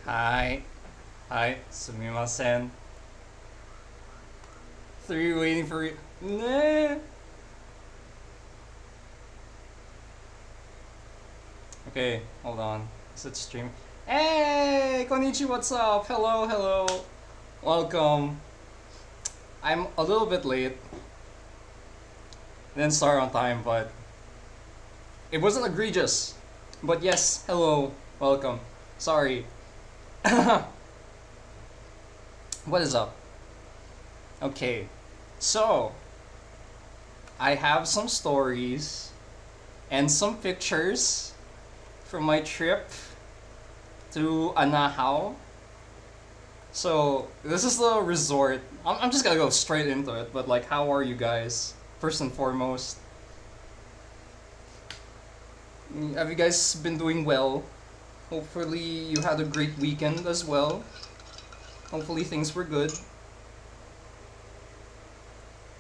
Hi. Hi. Sumimasen. Three waiting for you. Nah. Okay, hold on. Is it stream? Hey, Konichi, what's up? Hello, hello. Welcome. I'm a little bit late. Didn't start on time, but it wasn't egregious. But yes, hello. Welcome. Sorry. What is up? Okay. So, I have some stories and some pictures from my trip to Anahao. So this is the resort. I'm just gonna go straight into it. But like, how are you guys? First and foremost, have you guys been doing well? Hopefully you had a great weekend as well. Hopefully things were good.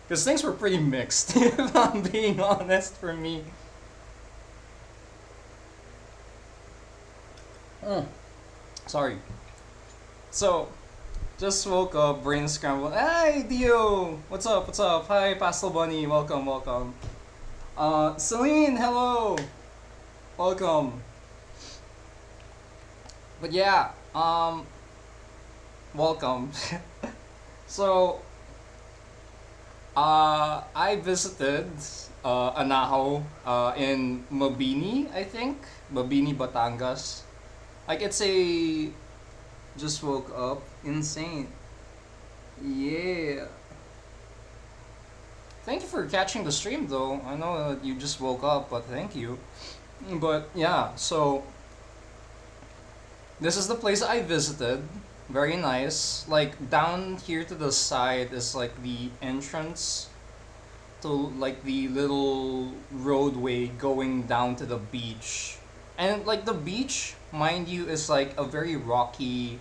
Because things were pretty mixed, if I'm being honest for me. Mm, sorry. So, just woke up, brain scrambled. Hey, Dio! What's up? What's up? Hi, Pastel Bunny. Welcome, welcome. Celine, hello! Welcome. But yeah, welcome. So, I visited Anahaw in Mabini, I think. Mabini, Batangas. Like, it's a. Just woke up. Insane. Yeah. Thank you for catching the stream, though. I know that you just woke up, but thank you. But yeah, so this is the place I visited. Very nice. Like down here to the side is like the entrance to like the little roadway going down to the beach. And like the beach, mind you, is like a very rocky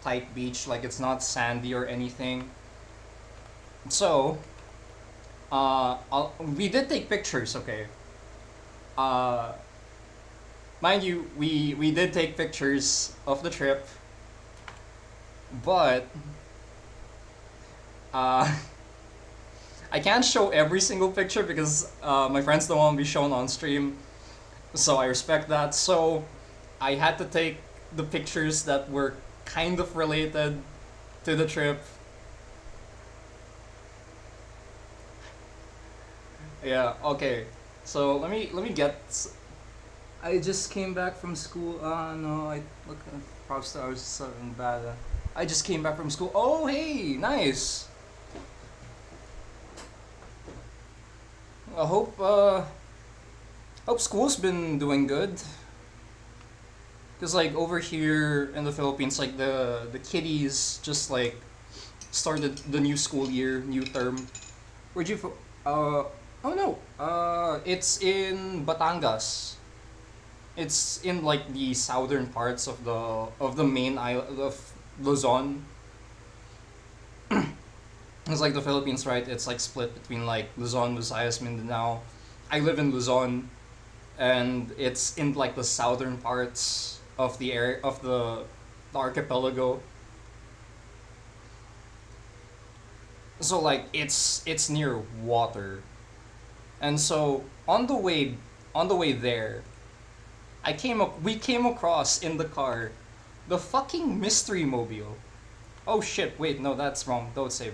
type beach. Like it's not sandy or anything. So, we did take pictures, okay? Uh, mind you, we did take pictures of the trip, but uh, I can't show every single picture because my friends don't want to be shown on stream, so I respect that. So I had to take the pictures that were kind of related to the trip. Yeah, okay. So let me get. I just came back from school. No, I look. Props to ours something bad. I just came back from school. Oh, hey, nice. I hope school's been doing good. Cause like over here in the Philippines, like the kiddies just like started the new school year, new term. Where'd you? Oh no. It's in Batangas. It's in like the southern parts of the main island of Luzon. It's like the Philippines, right? It's like split between like Luzon, Visayas, Mindanao. I live in Luzon, and it's in like the southern parts of the area of the archipelago. So like it's near water, and so on the way there, we came across in the car the fucking mystery mobile. Oh shit! Wait, no, that's wrong. Don't save.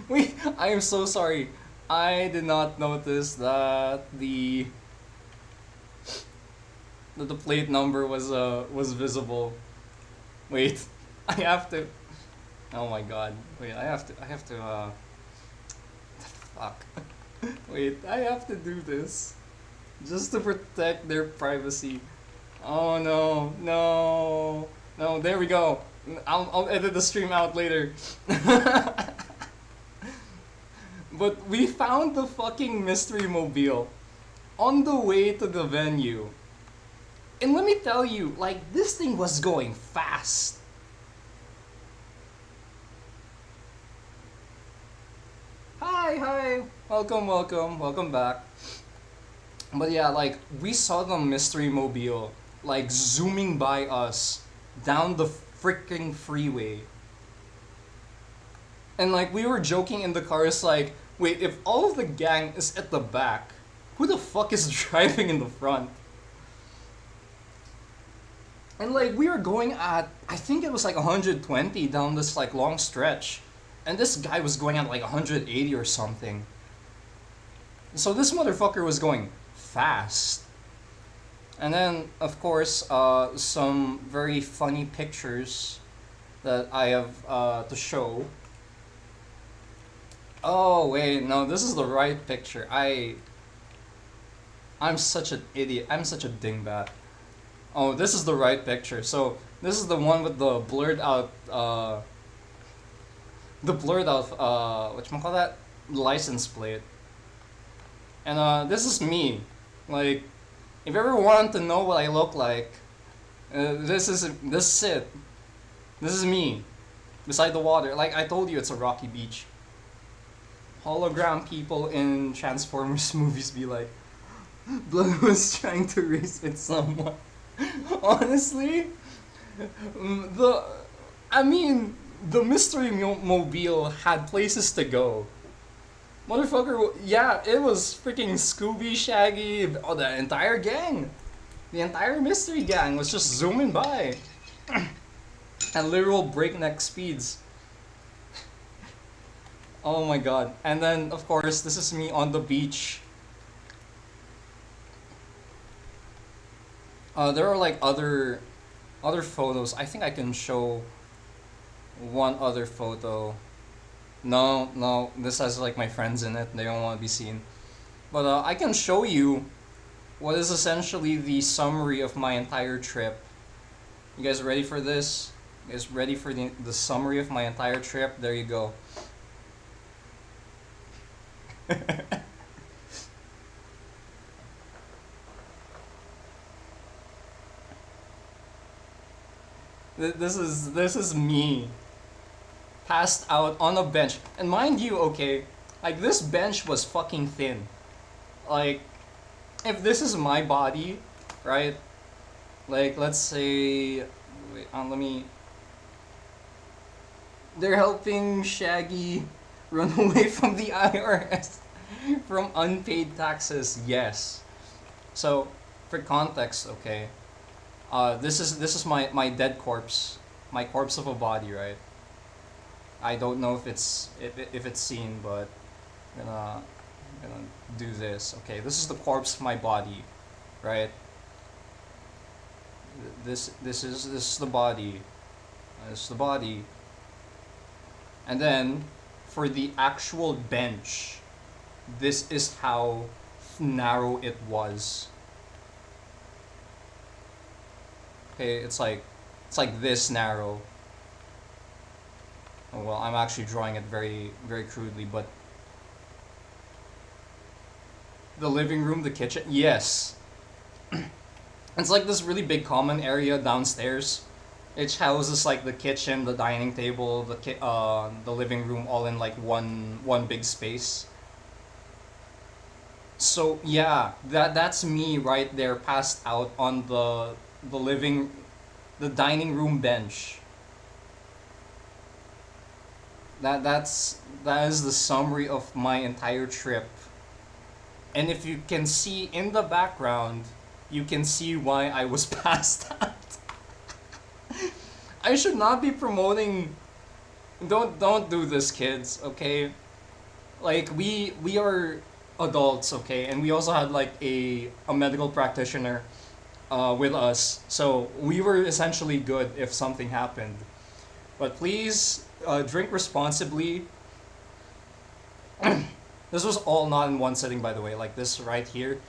Wait, I am so sorry. I did not notice that the plate number was visible. Wait, I have to. Oh my god. Wait, I have to. Fuck. Wait, I have to do this just to protect their privacy. Oh no, no, no. There we go. I'll edit the stream out later. But we found the fucking mystery mobile on the way to the venue. And let me tell you, like, this thing was going fast. Hi, hi. Welcome, welcome, welcome back. But yeah, like we saw the mystery mobile like zooming by us down the freaking freeway. And like we were joking in the car, it's like, wait, if all of the gang is at the back, who the fuck is driving in the front? And like we were going at, I think it was like 120 down this like long stretch, and this guy was going at like 180 or something. So this motherfucker was going fast. And then of course some very funny pictures that I have to show. Oh wait, no, this is the right picture. I'm such an idiot. I'm such a dingbat. Oh, this is the right picture. So this is the one with the blurred out whatchamacallit, license plate. And this is me. Like, if you ever want to know what I look like, this is it. This is me, beside the water. Like I told you, it's a rocky beach. Hologram people in Transformers movies be like, Blood was trying to race with someone. Honestly, the I mean, the mystery mobile had places to go. Motherfucker, yeah, it was freaking Scooby, Shaggy, oh, the entire gang. The entire mystery gang was just zooming by. At literal breakneck speeds. Oh my god. And then, of course, this is me on the beach. There are like other photos. I think I can show one other photo. No, no, this has like my friends in it. They don't want to be seen. But I can show you what is essentially the summary of my entire trip. You guys ready for this? You guys ready for the summary of my entire trip? There you go. This is me passed out on a bench. And mind you, okay, like this bench was fucking thin. Like if this is my body, right? Like let's say wait, let me they're helping Shaggy run away from the IRS from unpaid taxes. Yes. So, for context, okay. This is my dead corpse, my corpse of a body, right? I don't know if it's seen, but I'm gonna do this. Okay, this is the corpse of my body, right? This is the body. This is the body. And then for the actual bench, this is how narrow it was. Okay, it's like this narrow. Oh, well, I'm actually drawing it very very crudely, but the living room, the kitchen, yes. It's like this really big common area downstairs. It houses like the kitchen, the dining table, the living room, all in like one big space. So yeah, that's me right there, passed out on the living, the dining room bench. That is the summary of my entire trip. And if you can see in the background, you can see why I was passed out. I should not be promoting. Don't do this, kids. Okay, like we are adults, okay, and we also had like a medical practitioner, with us, so we were essentially good if something happened. But please, drink responsibly. This was all not in one sitting, by the way. Like this right here,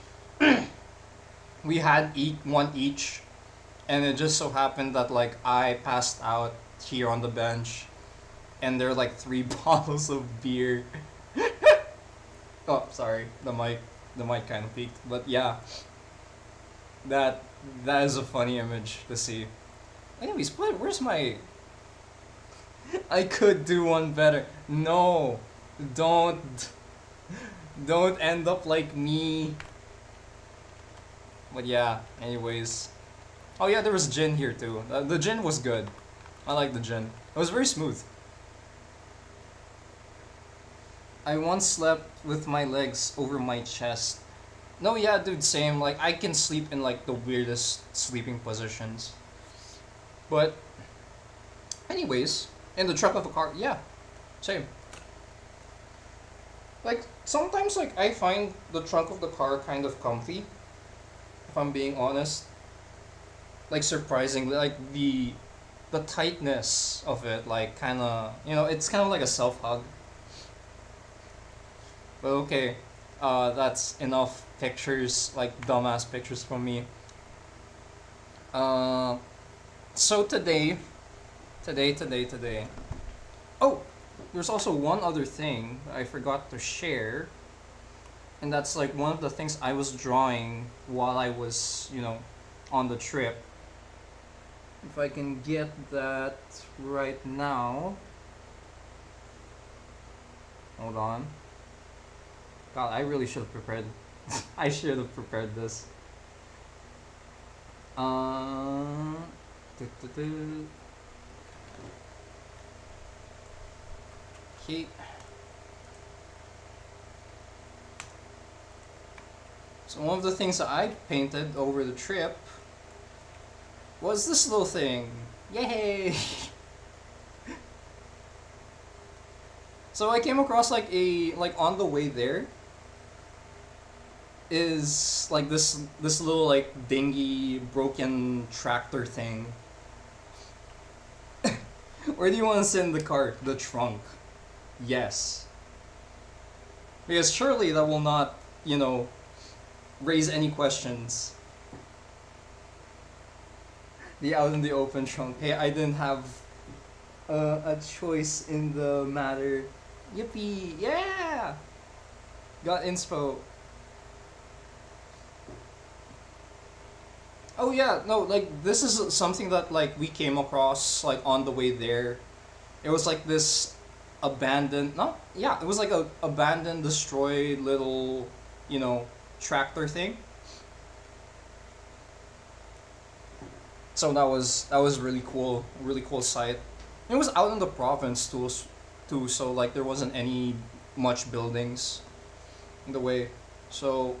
we had eat one each, and it just so happened that like I passed out here on the bench, and there are like three bottles of beer. Oh, sorry, the mic kind of peaked, but yeah, that that is a funny image to see. Anyways, where's my? I could do one better. No, don't, don't end up like me. But yeah, anyways. Oh yeah, there was gin here too. The gin was good. I like the gin. It was very smooth. I once slept with my legs over my chest. No, yeah, dude, same. Like, I can sleep in, like, the weirdest sleeping positions. But, anyways, in the trunk of a car, yeah, same. Like, sometimes, like, I find the trunk of the car kind of comfy, if I'm being honest. Like, surprisingly, like, the tightness of it, like, kind of, it's kind of like a self hug. But okay, that's enough pictures, like dumbass pictures from me. Uh, so today. Oh, there's also one other thing I forgot to share, and that's like one of the things I was drawing while I was, on the trip. If I can get that right now. Hold on. God, I really should have prepared. I should have prepared this. Uh, Okay. So one of the things that I painted over the trip was this little thing. Yay! So I came across like on the way there is like this little like dingy broken tractor thing. Where do you want to send the cart? The trunk. Yes. Because surely that will not, raise any questions. The out in the open trunk. Hey, I didn't have a choice in the matter. Yippee! Yeah! Got inspo. Oh yeah, no, like this is something that like we came across like on the way there. It was like this abandoned, not yeah, it was like a abandoned, destroyed little, you know, tractor thing. So that was really cool sight. It was out in the province too, so like there wasn't any much buildings in the way. So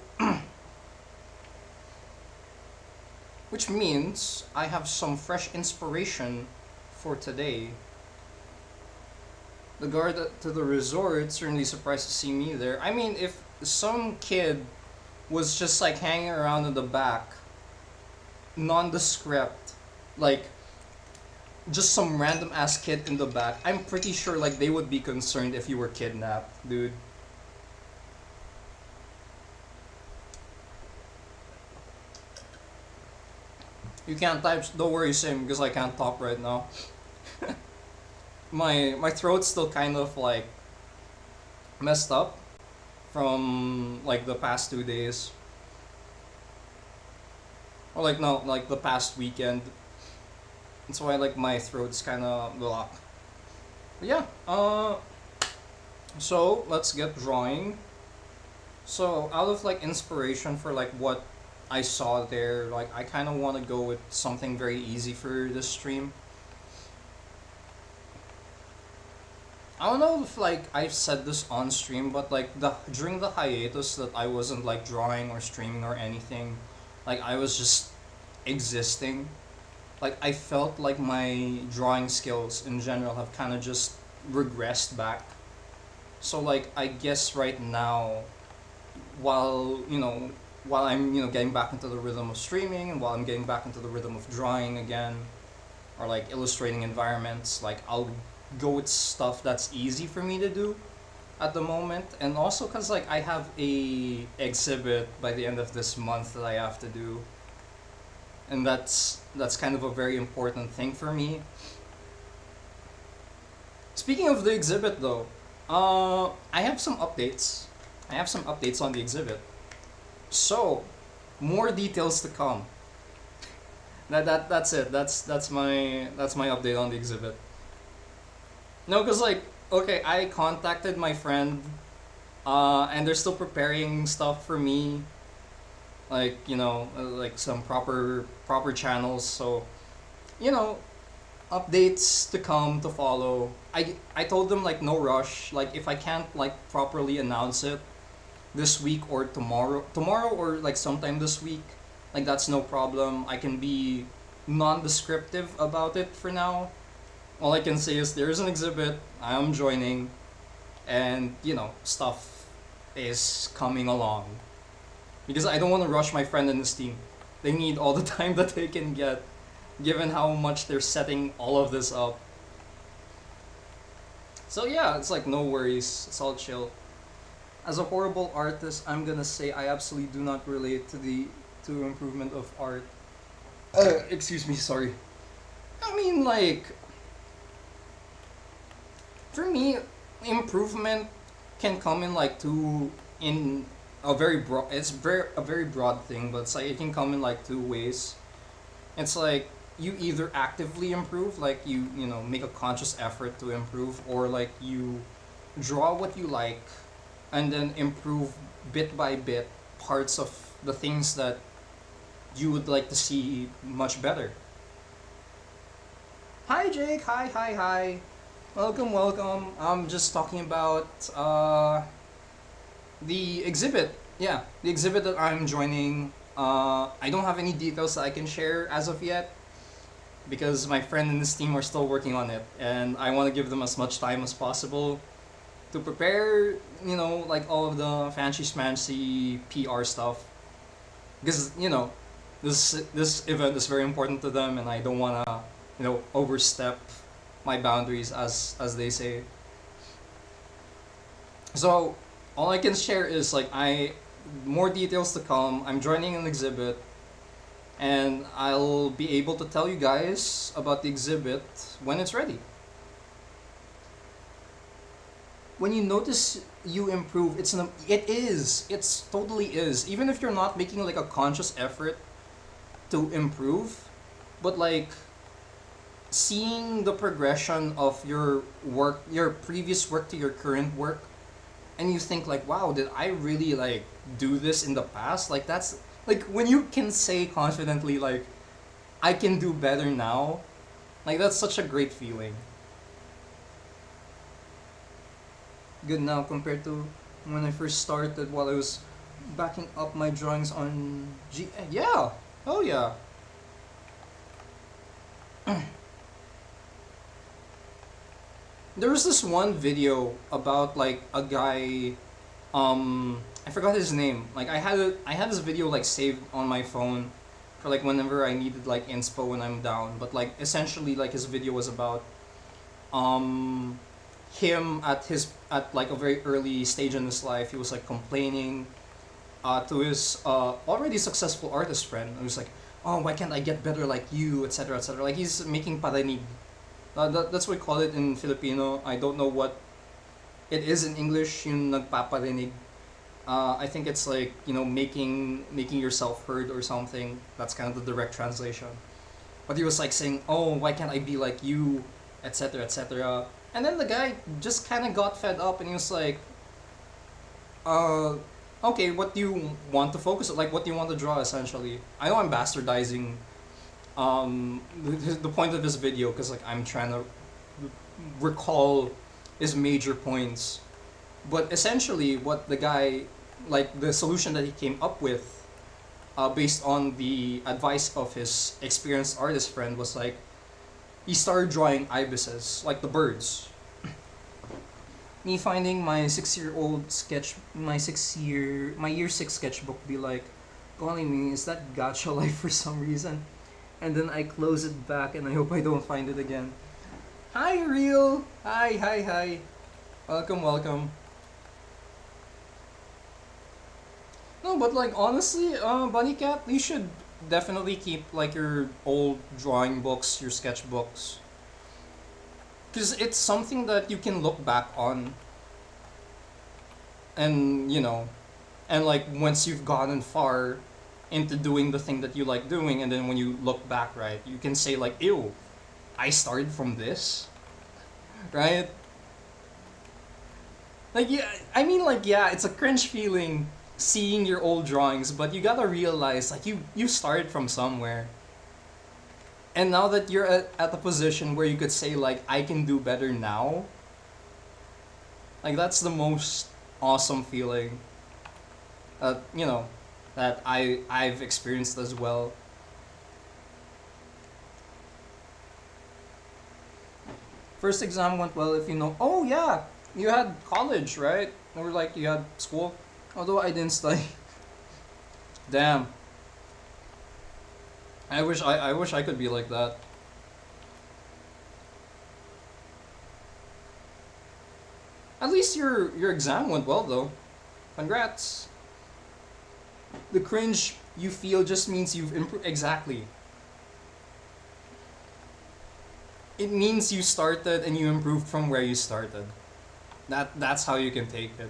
which means I have some fresh inspiration for today. The guard to the resort certainly surprised to see me there. I mean, if some kid was just like hanging around in the back, nondescript, like just some random ass kid in the back, I'm pretty sure like they would be concerned if you were kidnapped, dude. You can't type. Don't worry, Sim, because I can't talk right now. My throat's still kind of like messed up from like the past 2 days, or like no, like the past weekend. That's why like my throat's kind of blocked. But yeah. So let's get drawing. So out of like inspiration for like what I saw there, like I kind of want to go with something very easy for this stream. I don't know if like I've said this on stream, but like the during the hiatus that I wasn't like drawing or streaming or anything, like I was just existing. Like I felt like my drawing skills in general have kind of just regressed back. So like I guess right now, while while I'm getting back into the rhythm of streaming and while I'm getting back into the rhythm of drawing again, or like illustrating environments, like I'll go with stuff that's easy for me to do at the moment, and also because like I have a exhibit by the end of this month that I have to do, and that's kind of a very important thing for me. Speaking of the exhibit though, I have some updates. I have some updates on the exhibit. So, more details to come. That's it. That's my update on the exhibit. No, cause like okay, I contacted my friend, and they're still preparing stuff for me. like like some proper channels. So you know, updates to come to follow. I told them like no rush. Like if I can't like properly announce it this week or tomorrow or like sometime this week, like that's no problem. I can be non-descriptive about it for now. All I can say is there's an exhibit. I am joining, and stuff is coming along because I don't want to rush my friend and his team. They need all the time that they can get, given how much they're setting all of this up. So yeah, it's like no worries. It's all chill. As a horrible artist, I'm gonna say I absolutely do not relate to the to improvement of art. Excuse me, sorry. I mean, like, for me, improvement can come in like two in a very broad. It's a very broad thing, but it's like it can come in like two ways. It's like you either actively improve, like you make a conscious effort to improve, or like you draw what you like, and then improve bit by bit parts of the things that you would like to see much better. Hi Jake, hi. Welcome. I'm just talking about the exhibit. Yeah, the exhibit that I'm joining. I don't have any details that I can share as of yet because my friend and his team are still working on it, and I want to give them as much time as possible to prepare. Like all of the fancy schmancy PR stuff, because this event is very important to them, and I don't wanna overstep my boundaries, as they say. So all I can share is like I more details to come. I'm joining an exhibit, and I'll be able to tell you guys about the exhibit when it's ready. When you notice you improve, it's totally is, even if you're not making like a conscious effort to improve, but like seeing the progression of your work, your previous work to your current work, and you think like, wow, did I really like do this in the past? Like that's like when you can say confidently like I can do better now, like that's such a great feeling. Good now compared to when I first started while I was backing up my drawings on Yeah, oh yeah. There was this one video about like a guy, I forgot his name. Like I had this video like saved on my phone for like whenever I needed like inspo when I'm down. But like essentially like his video was about um him at like a very early stage in his life. He was like complaining to his already successful artist friend. He was like, oh, why can't I get better like you, etc., etc. Like he's making parinig. That's what we call it in Filipino. I don't know what it is in English, yung nagpaparinig. I think it's like, making yourself heard or something. That's kind of the direct translation. But he was like saying, oh, why can't I be like you, etc., etc. And then the guy just kind of got fed up and he was like, uh, okay, what do you want to focus on? Like, what do you want to draw essentially? I know I'm bastardizing the point of this video because like I'm trying to recall his major points, but essentially what the guy, like the solution that he came up with, based on the advice of his experienced artist friend, was like he started drawing ibises, like the birds. Me finding my 6-year-old sketch, my year 6 sketchbook, be like, calling me, is that gacha life for some reason? And then I close it back and I hope I don't find it again. Hi, Real! Hi. Welcome. No, but like honestly, Bunny Cat, you should definitely keep like your old drawing books, your sketchbooks. Because it's something that you can look back on, and and like once you've gotten far into doing the thing that you like doing, and then when you look back, right, you can say like, ew, I started from this, right? Like, yeah, I mean, like, yeah, it's a cringe feeling seeing your old drawings, but you gotta realize like you started from somewhere. And now that you're at the position where you could say like I can do better now, like that's the most awesome feeling. You know, that I've experienced as well. First exam went well if you know. Oh yeah, you had college, right? Or like you had school. Although I didn't study. Damn. I wish I could be like that. At least your exam went well though. Congrats. The cringe you feel just means you've improved. Exactly. It means you started and you improved from where you started. That's how you can take it.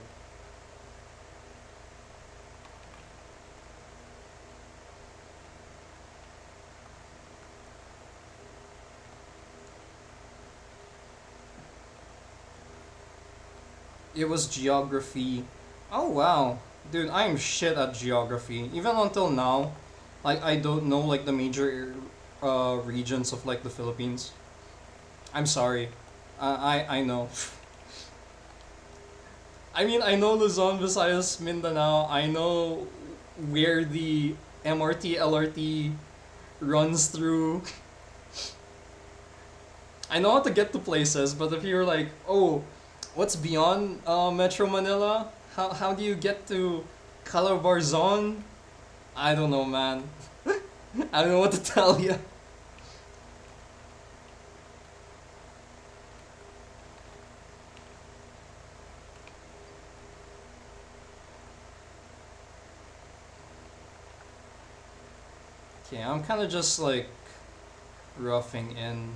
It was geography. Oh wow. Dude, I'm shit at geography. Even until now, like I don't know like the major regions of like the Philippines. I'm sorry. I know. I mean, I know Luzon, Visayas, Mindanao. I know where the MRT, LRT runs through. I know how to get to places, but if you're like, oh, what's beyond Metro Manila? How do you get to Calabarzon? I don't know, man. I don't know what to tell you. Okay, I'm kind of just like roughing in.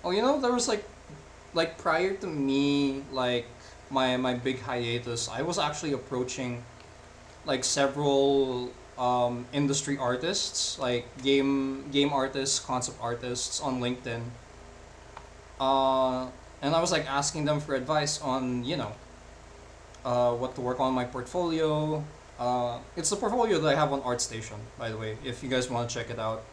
Oh, you know, there was like prior to me, like my big hiatus, I was actually approaching like several industry artists, like game artists, concept artists on LinkedIn. Uh, and I was like asking them for advice on what to work on my portfolio. It's the portfolio that I have on ArtStation, by the way, if you guys want to check it out.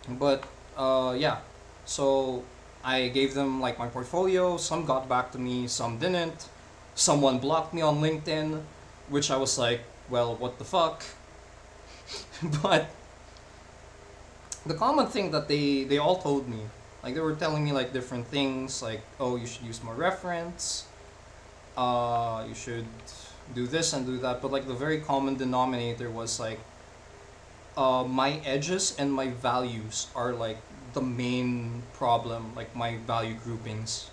But yeah, so I gave them like my portfolio. Some got back to me, some didn't. Someone blocked me on LinkedIn, which I was like, well, what the fuck? But the common thing that they all told me, like they were telling me like different things, like oh you should use more reference, you should do this and do that. But like the very common denominator was like my edges and my values are like the main problem, like my value groupings.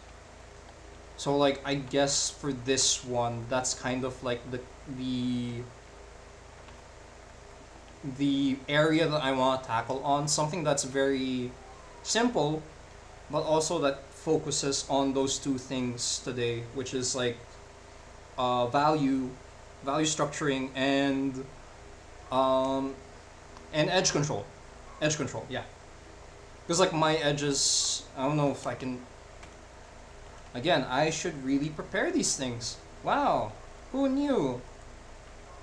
So like I guess for this one, that's kind of like the area that I want to tackle on, something that's very simple, but also that focuses on those two things today, which is like value, value structuring, um, and edge control. Yeah, because like my edges, I don't know if I can. Again, I should really prepare these things. Wow, who knew?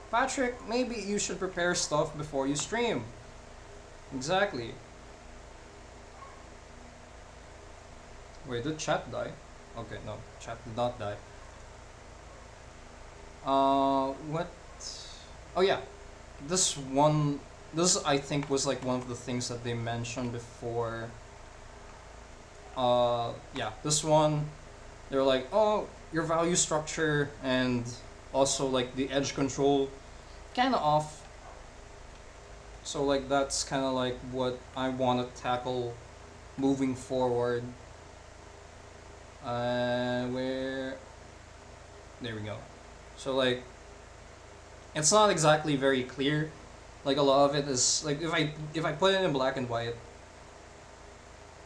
Patrick, maybe you should prepare stuff before you stream. Exactly. Wait, did chat die? Okay, no, chat did not die. What? Oh yeah, this one. This I think was like one of the things that they mentioned before. Yeah, this one. They're like, oh, your value structure and also like the edge control, kind of off. So like that's kind of like what I want to tackle moving forward. Where there we go. So like it's not exactly very clear. Like a lot of it is like if I put it in black and white.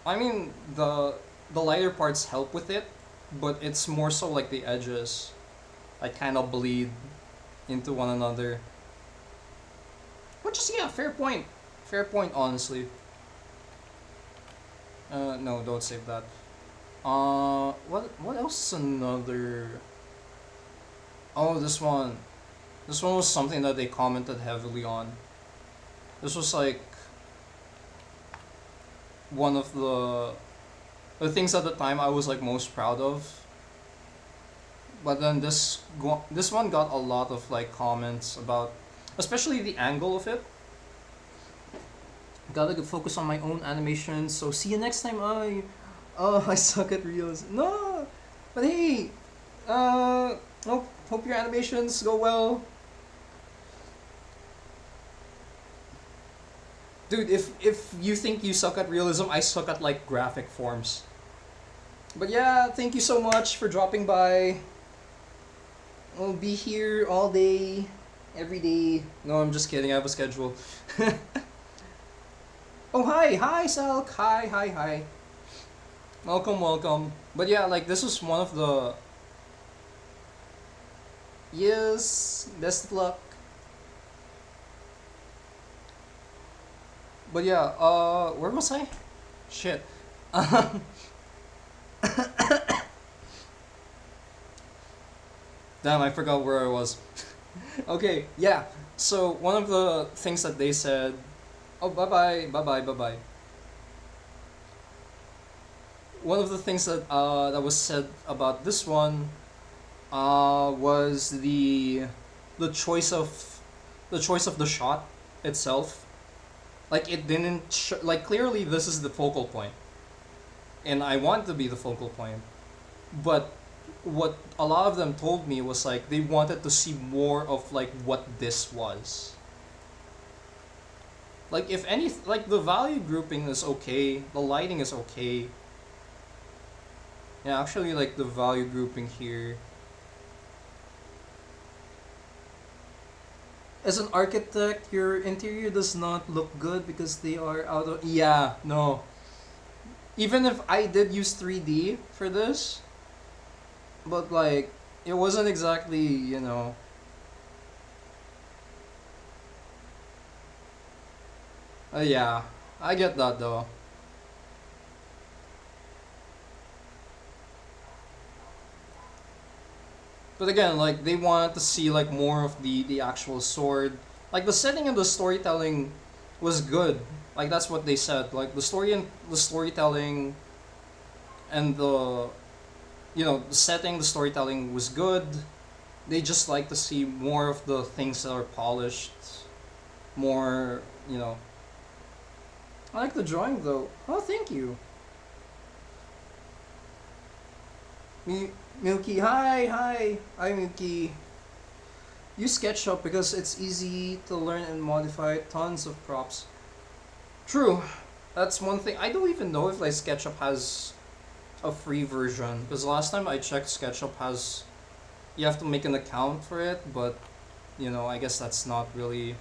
I mean the lighter parts help with it, but it's more so like the edges. I kind of bleed into one another. Which is yeah, fair point. Fair point, honestly. No, don't save that. What else is another? Oh, this one. This one was something that they commented heavily on. This was like one of the things at the time I was like most proud of. But then this one got a lot of like comments about, especially the angle of it. Gotta focus on my own animations. So see you next time. I suck at reels. No, but hey, hope your animations go well, dude. If you think you suck at realism, I suck at like graphic forms. But yeah, thank you so much for dropping by. I'll be here all day, every day. No, I'm just kidding. I have a schedule. Oh hi Salk. Hi. Welcome. But yeah, like this was one of the, yes, best of luck. But yeah, where was I? Shit. Damn, I forgot where I was. Okay, yeah. So one of the things that they said. Oh, bye bye. One of the things that that was said about this one was the choice of the choice of the shot itself. Like it didn't like clearly this is the focal point, and I want to be the focal point. But what a lot of them told me was like they wanted to see more of like what this was. Like if any, like the value grouping is okay, the lighting is okay. Yeah, actually like the value grouping here. As an architect, your interior does not look good because they are out of, yeah, no. Even if I did use 3D for this, but like it wasn't exactly, yeah, I get that though. But again, like they wanted to see like more of the actual sword. Like the setting and the storytelling was good. Like that's what they said. Like the storytelling and the setting, the storytelling was good. They just like to see more of the things that are polished, more, you know. I like the drawing though. Oh, thank you. Milky, hi Milky. Use SketchUp because it's easy to learn and modify tons of props. True, that's one thing. I don't even know if like SketchUp has a free version because last time I checked, SketchUp has, you have to make an account for it, but I guess that's not really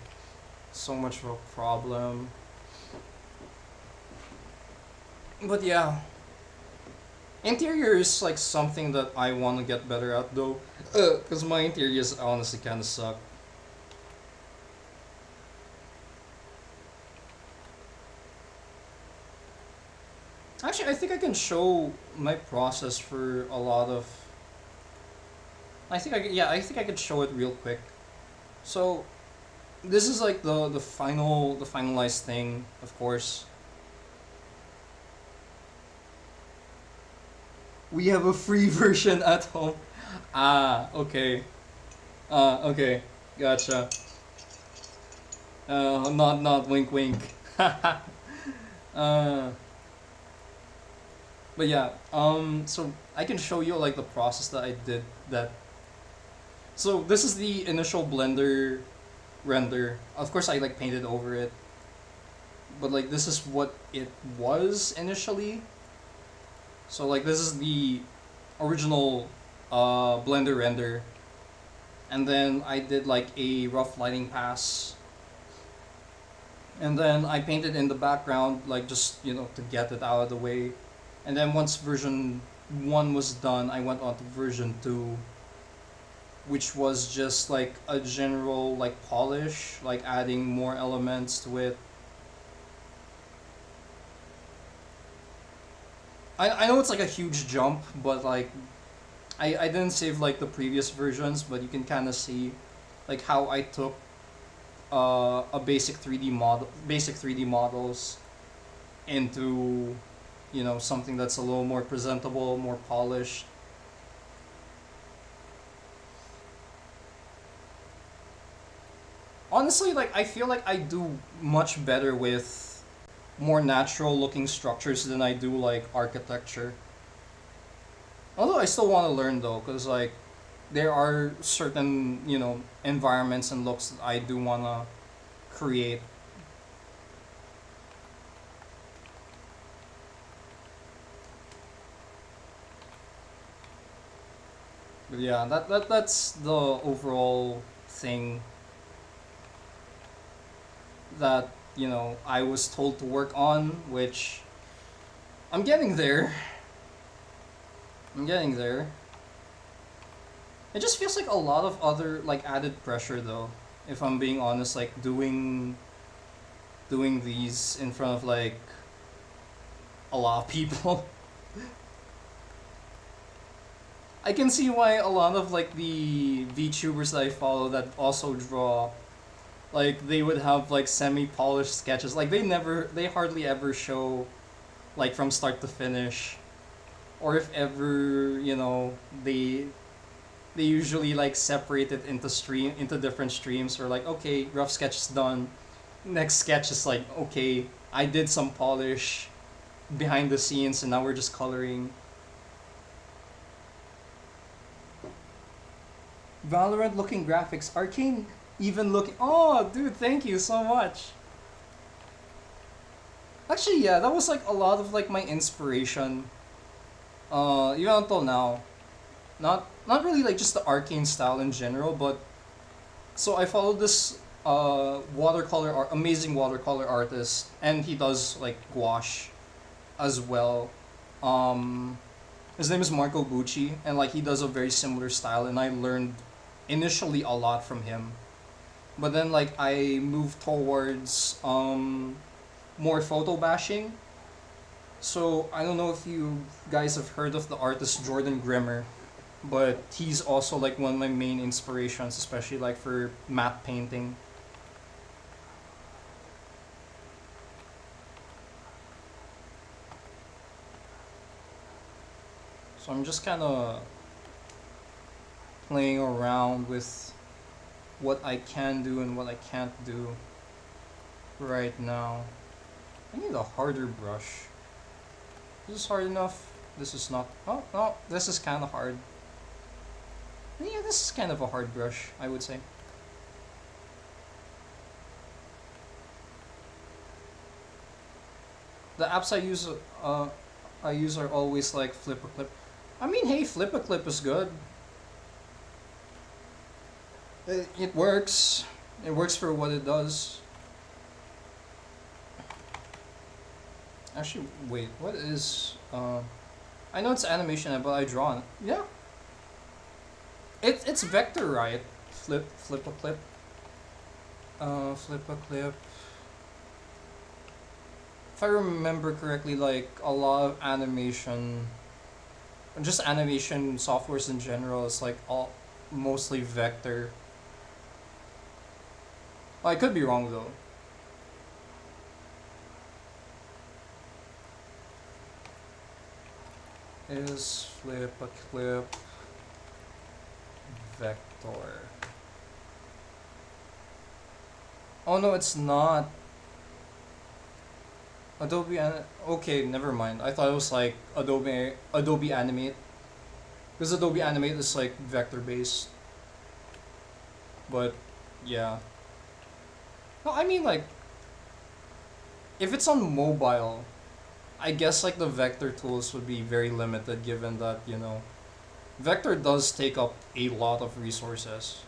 so much of a problem. But yeah, interior is like something that I want to get better at though, because my interiors honestly kind of suck. Actually, I think I can show my process for a lot of. I think I could show it real quick. So, this is like the finalized thing, of course. We have a free version at home. Ah, okay. Okay. Gotcha. Not wink wink. uh, but yeah. So I can show you like the process that I did that. So this is the initial Blender render. Of course, I like painted over it. But like this is what it was initially. So like this is the original Blender render, and then I did like a rough lighting pass, and then I painted in the background like just to get it out of the way, and then once version 1 was done, I went on to version 2, which was just like a general like polish, like adding more elements to it. I know it's like a huge jump, but like I didn't save like the previous versions, but you can kind of see like how I took a basic 3D models into, you know, something that's a little more presentable, more polished. Honestly, like I feel like I do much better with more natural looking structures than I do like architecture. Although I still want to learn though, because like there are certain, you know, environments and looks that I do want to create. But yeah, that's the overall thing that, you know, I was told to work on, which I'm getting there. I'm getting there. It just feels like a lot of other like added pressure though, if I'm being honest, like doing these in front of like a lot of people. I can see why a lot of like the VTubers that I follow that also draw, like they would have like semi-polished sketches. Like they hardly ever show like from start to finish, or if ever, you know, they usually like separate it into different streams, or like, okay, rough sketch is done, next sketch is like, okay, I did some polish behind the scenes and now we're just coloring. Valorant looking graphics, Arcane even looking. Oh dude, thank you so much. Actually, yeah, that was like a lot of like my inspiration, even until now. Not really like just the Arcane style in general, but so I follow this amazing watercolor artist, and he does like gouache as well. Um, his name is Marco Bucci, and like he does a very similar style, and I learned initially a lot from him. But then like I moved towards more photo bashing. So I don't know if you guys have heard of the artist Jordan Grimmer, but he's also like one of my main inspirations, especially like for matte painting. So I'm just kind of playing around with what I can do and what I can't do right now. I need a harder brush. Is this hard enough? This is not. Oh, no, this is kind of hard. Yeah, this is kind of a hard brush, I would say. The apps I use are always like Flip a Clip. I mean, hey, Flip a Clip is good. It works. It works for what it does. Actually, wait, what is I know it's animation, but I draw it. Yeah. It's vector, right? Flip a clip. Flip a clip. If I remember correctly, like a lot of animation, just animation softwares in general, is like all mostly vector. I could be wrong though. Is flip a clip vector? Oh no, it's not. Okay, never mind. I thought it was like Adobe Animate, because Adobe Animate is like vector based. But yeah. No, I mean like if it's on mobile, I guess like the vector tools would be very limited, given that, you know, vector does take up a lot of resources.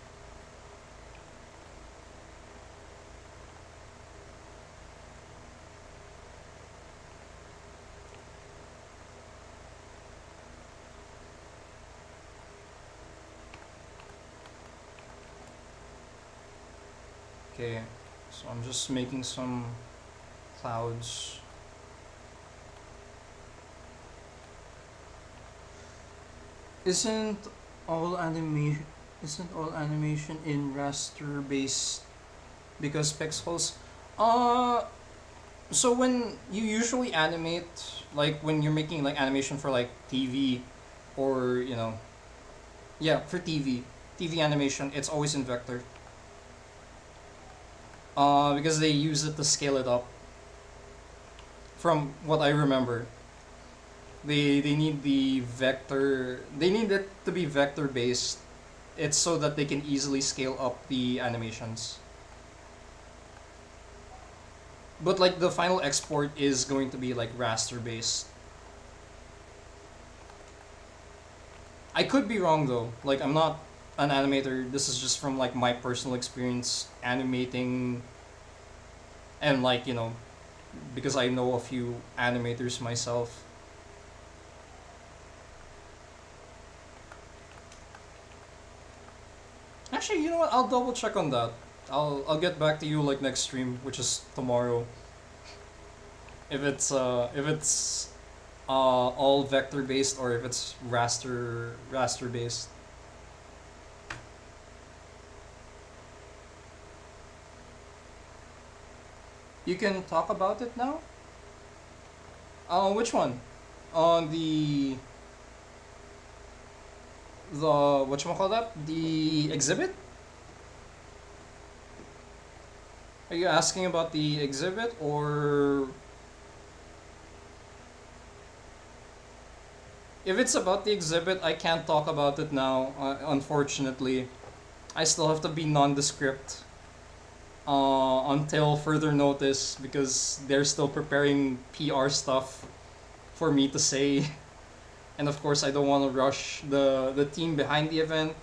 Okay, so I'm just making some clouds. Isn't all animation isn't all animation in raster based because pixels? Uh so when you usually animate, like when you're making like animation for like TV, or yeah, for TV animation, it's always in vector. Because they use it to scale it up. From what I remember, they need the vector. They need it to be vector based. It's so that they can easily scale up the animations. But like the final export is going to be like raster based. I could be wrong though. Like I'm not an animator. This is just from like my personal experience animating, and like because I know a few animators myself. Actually, you know what? I'll double check on that. I'll get back to you like next stream, which is tomorrow. If it's all vector based or if it's raster based. You can talk about it now. Which one? On the whatchamacallit, the exhibit? Are you asking about the exhibit, or if it's about the exhibit, I can't talk about it now, unfortunately. I still have to be nondescript until further notice because they're still preparing PR stuff for me to say. And of course, I don't want to rush the team behind the event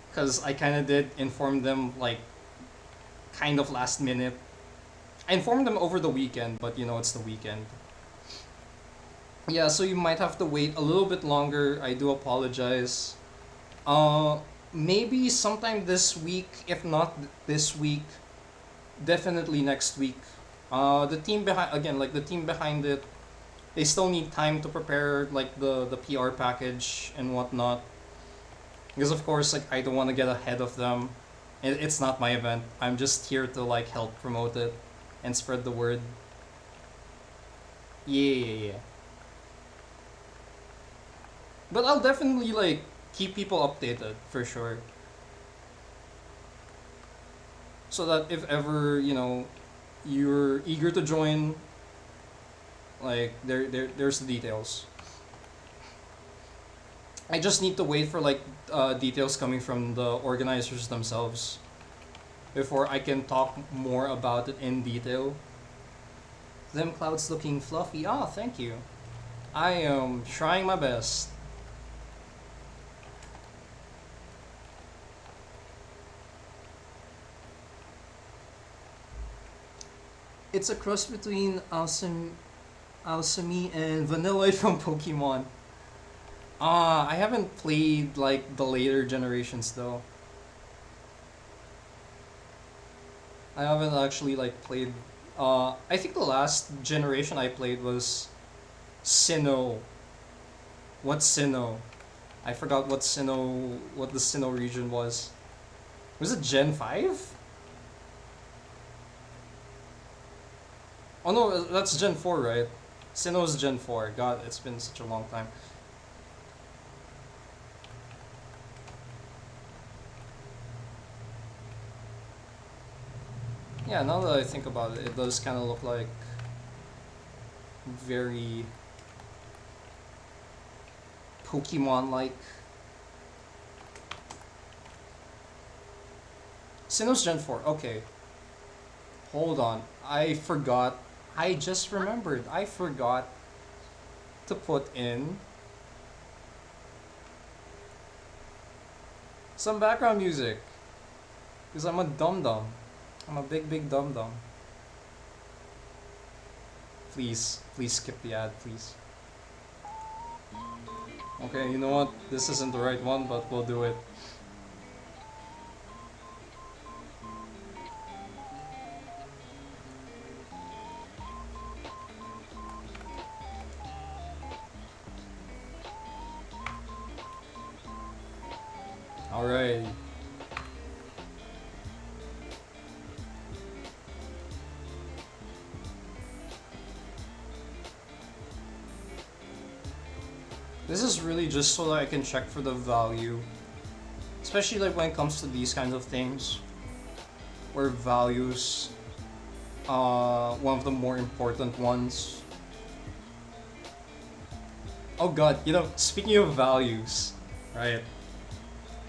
because I kind of did inform them like kind of last minute. I informed them over the weekend, but it's the weekend. Yeah, so you might have to wait a little bit longer. I do apologize. Uh, Maybe sometime this week. If not this week, definitely next week. The team behind again, like the team behind it, they still need time to prepare like the PR package and whatnot. Because of course, like I don't want to get ahead of them. It's not my event. I'm just here to like help promote it and spread the word. Yeah, yeah, yeah. But I'll definitely like keep people updated for sure. So that if ever, you're eager to join, like there's the details. I just need to wait for like details coming from the organizers themselves before I can talk more about it in detail. Them clouds looking fluffy. Ah, thank you. I am trying my best. It's a cross between Alsemi and Vanilloid from Pokemon. Ah, I haven't played like the later generations though. I haven't actually like played. I think the last generation I played was Sinnoh. What's Sinnoh? I forgot what the Sinnoh region was. Was it Gen 5? Oh no, that's Gen 4, right? Sinnoh's Gen 4. God, it's been such a long time. Yeah, now that I think about it, it does kind of look like very Pokemon-like. Sinnoh's Gen 4. Okay. Hold on. I forgot. I just remembered. I forgot to put in some background music. Because I'm a dum-dum. I'm a big, big dum-dum. Please. Please skip the ad, please. Okay, you know what? This isn't the right one, but we'll do it. Alright. This is really just so that I can check for the value. Especially like when it comes to these kinds of things. Where values one of the more important ones. Oh god, you know, speaking of values, right?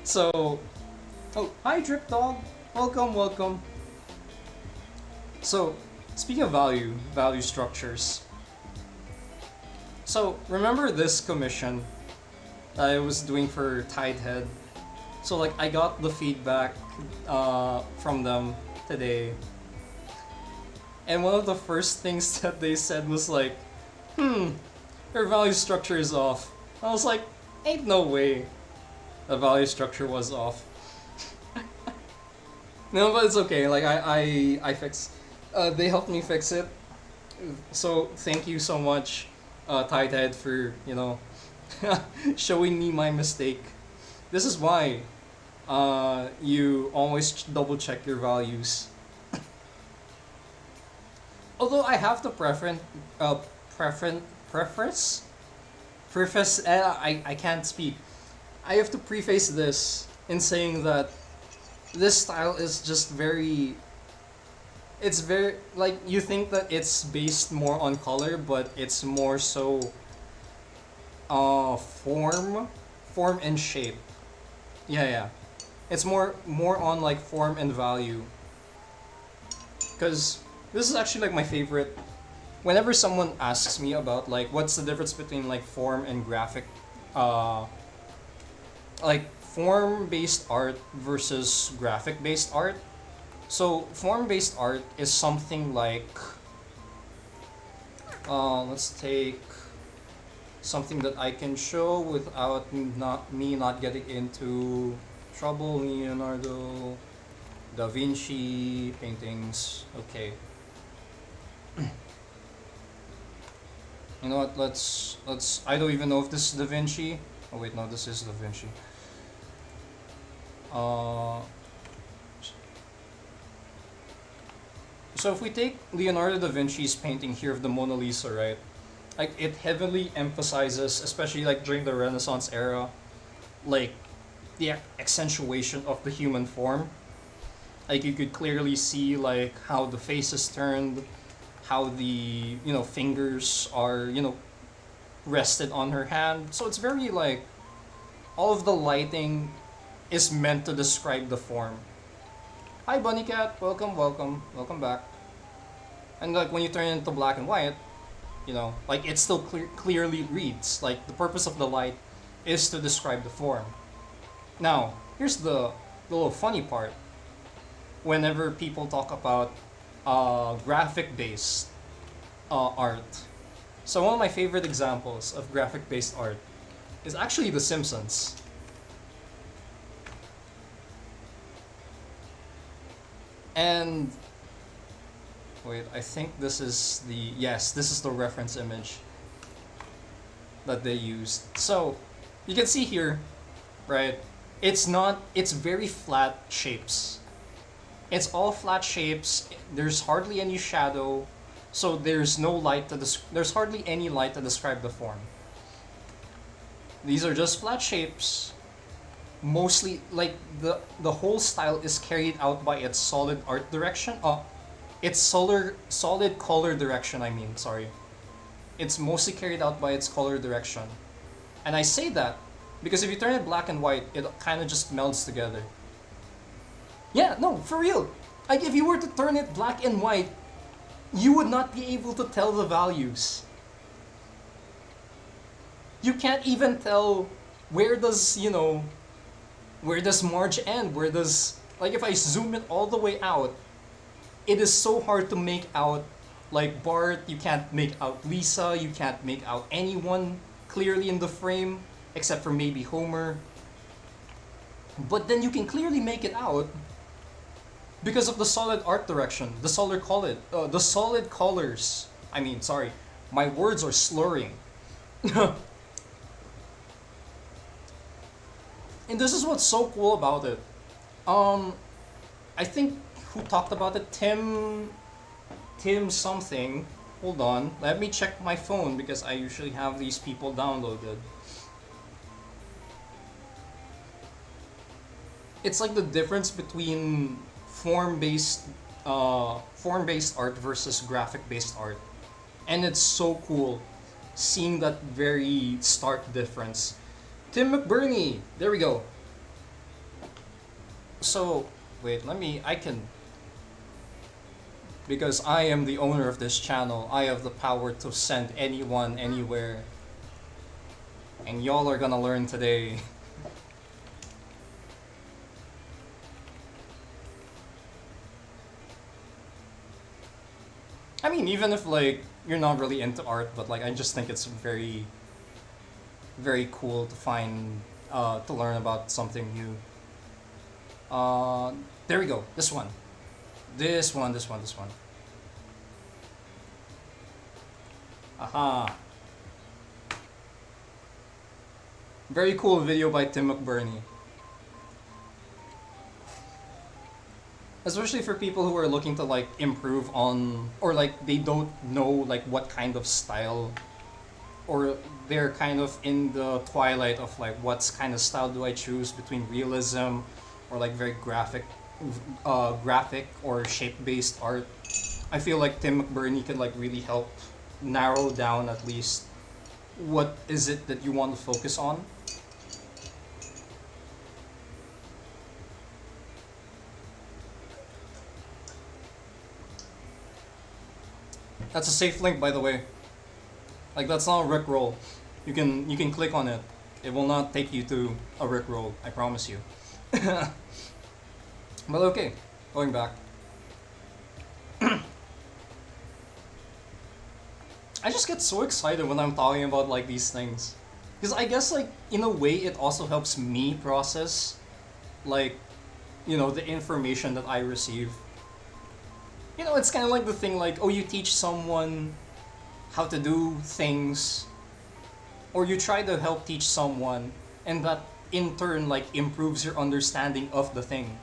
So, oh, hi Drip Dog, welcome, welcome. So, speaking of value structures. So, remember this commission that I was doing for Tidehead? So, like, I got the feedback from them today. And one of the first things that they said was like, your value structure is off. I was like, ain't no way the value structure was off. No, but it's okay. Like I fixed. They helped me fix it. So thank you so much, Tighthead, for showing me my mistake. This is why you always double check your values. Although I have to I can't speak. I have to preface this in saying that this style is just it's very, like, you think that it's based more on color, but it's more so form and shape. Yeah. It's more on like form and value. Cuz this is actually like my favorite. Whenever someone asks me about like what's the difference between like form and graphic, like form-based art versus graphic-based art. So form-based art is something like, let's take something that I can show without me not getting into trouble. Leonardo da Vinci paintings. Okay. You know what? Let's. I don't even know if this is Da Vinci. Oh wait, no, this is Da Vinci. So if we take Leonardo da Vinci's painting here of the Mona Lisa, right? Like, it heavily emphasizes, especially like during the Renaissance era, like the accentuation of the human form. Like, you could clearly see like how the face is turned, how the fingers are rested on her hand. So it's very like all of the lighting is meant to describe the form. Hi Bunny Cat, welcome back. And like when you turn it into black and white, like it still clearly reads. Like the purpose of the light is to describe the form. Now, here's the little funny part. Whenever people talk about graphic-based art, so one of my favorite examples of graphic-based art is actually The Simpsons. And wait, I think this is this is the reference image that they used. So you can see here, right? It's very flat shapes. It's all flat shapes. There's hardly any shadow, so there's no light there's hardly any light to describe the form. These are just flat shapes. Mostly, like the whole style is carried out by its solid art direction. Its solid color direction. I mean, sorry. It's mostly carried out by its color direction, and I say that because if you turn it black and white, it kind of just melds together. Yeah, no, for real. Like if you were to turn it black and white, you would not be able to tell the values. You can't even tell where does Marge end? Where does, like, if I zoom it all the way out, it is so hard to make out, like, Bart, you can't make out Lisa, you can't make out anyone clearly in the frame, except for maybe Homer. But then you can clearly make it out because of the solid art direction, the solid colors. I mean, sorry, my words are slurring. And this is what's so cool about it. Um, I think who talked about it? Tim something. Hold on, let me check my phone because I usually have these people downloaded. It's like the difference between form-based art versus graphic-based art, and it's so cool seeing that very stark difference. Tim McBurney, there we go. So wait, I can, because I am the owner of this channel, I have the power to send anyone anywhere, and y'all are gonna learn today. I mean, even if like you're not really into art, but like I just think it's very, very cool to find, to learn about something new. There we go. This one. Aha. Very cool video by Tim McBurney. Especially for people who are looking to like improve on, or like they don't know like what kind of style, or they're kind of in the twilight of like what's kind of style do I choose between realism or like very graphic or shape-based art. I feel like Tim McBurney could like really help narrow down at least what is it that you want to focus on. That's a safe link, by the way. Like that's not a Rickroll. You can click on it. It will not take you to a Rickroll. I promise you. But okay, going back. I just get so excited when I'm talking about like these things, because I guess like in a way it also helps me process, like, the information that I receive. It's kind of like the thing like, oh, you teach someone how to do things, or you try to help teach someone, and that in turn like improves your understanding of the thing.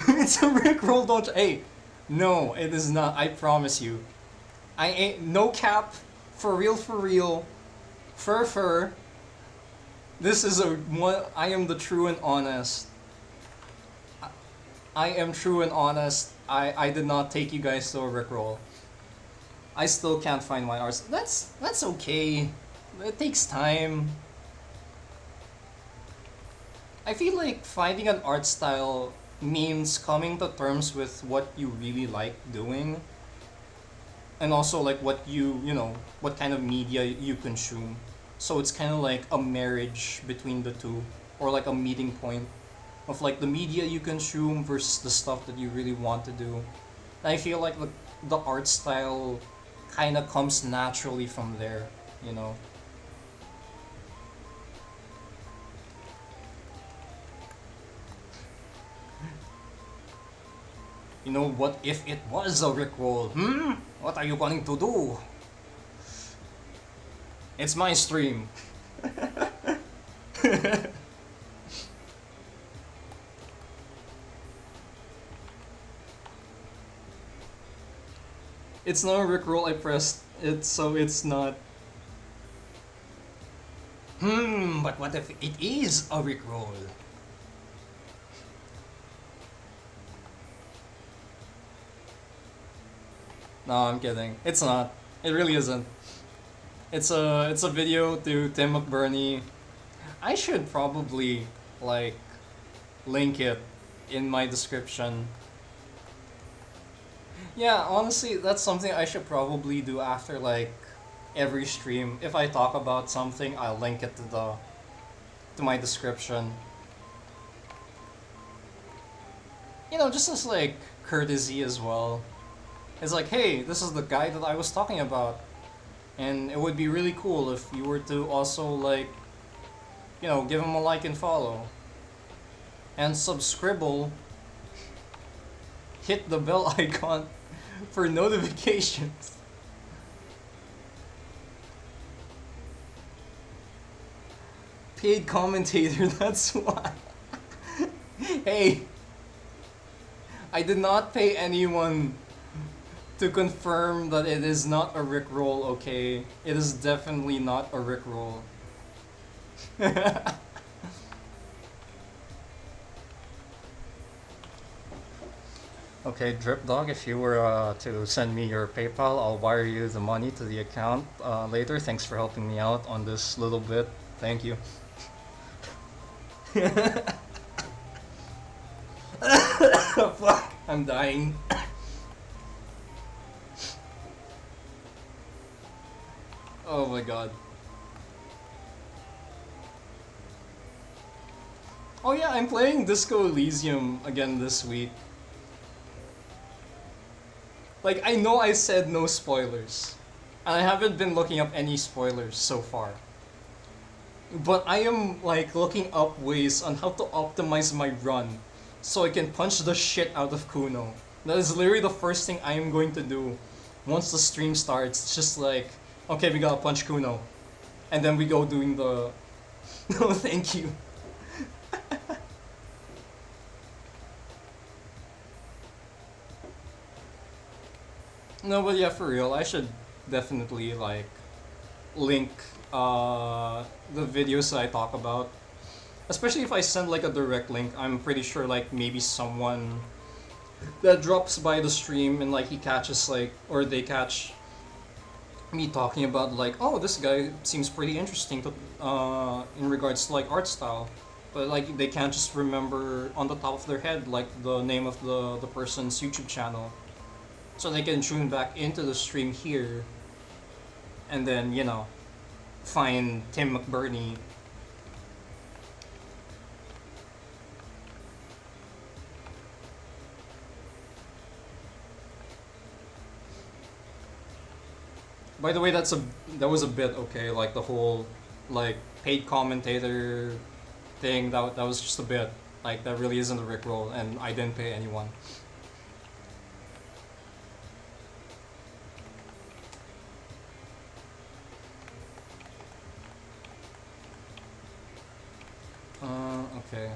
It's a Rickroll, don't. Hey, no, it is not. I promise you. I ain't no cap. For real, for real. Fur. This is a one. I am the true and honest. I am true and honest. I did not take you guys to a Rickroll. I still can't find my arts. That's okay. It takes time. I feel like finding an art style means coming to terms with what you really like doing, and also like what kind of media you consume. So it's kind of like a marriage between the two, or like a meeting point of like the media you consume versus the stuff that you really want to do. And I feel like the art style kind of comes naturally from there, you know. What if it was a Rickroll? What are you going to do? It's my stream. It's not a Rickroll I pressed it, so it's not. But what if it is a Rickroll? No, I'm kidding. It's not. It really isn't. It's a video to Tim McBurney. I should probably like link it in my description. Yeah, honestly, that's something I should probably do after like every stream. If I talk about something, I'll link it to my description. Just as like courtesy as well. It's like, hey, this is the guy that I was talking about. And it would be really cool if you were to also like, give him a like and follow. And subscribble. Hit the bell icon for notifications. Paid commentator, that's why. Hey, I did not pay anyone to confirm that it is not a Rickroll, okay? It is definitely not a Rickroll. Okay, Drip Dog, if you were to send me your PayPal, I'll wire you the money to the account later. Thanks for helping me out on this little bit. Thank you. Fuck, I'm dying. Oh my god. Oh yeah, I'm playing Disco Elysium again this week. Like, I know I said no spoilers. And I haven't been looking up any spoilers so far. But I am, like, looking up ways on how to optimize my run so I can punch the shit out of Kuno. That is literally the first thing I am going to do once the stream starts. It's just like, okay, we gotta punch Kuno. And then we go doing the... No, thank you. No, but yeah, for real, I should definitely, like, link the videos that I talk about. Especially if I send, like, a direct link, I'm pretty sure, like, maybe someone that drops by the stream and, like, he catches, like, or they catch me talking about, like, oh, this guy seems pretty interesting to, in regards to, like, art style. But, like, they can't just remember on the top of their head, like, the name of the person's YouTube channel. So they can tune back into the stream here and then, you know, find Tim McBurney. By the way, that was a bit, okay, like the whole, like, paid commentator thing, that was just a bit. Like, that really isn't a Rickroll, and I didn't pay anyone. Okay.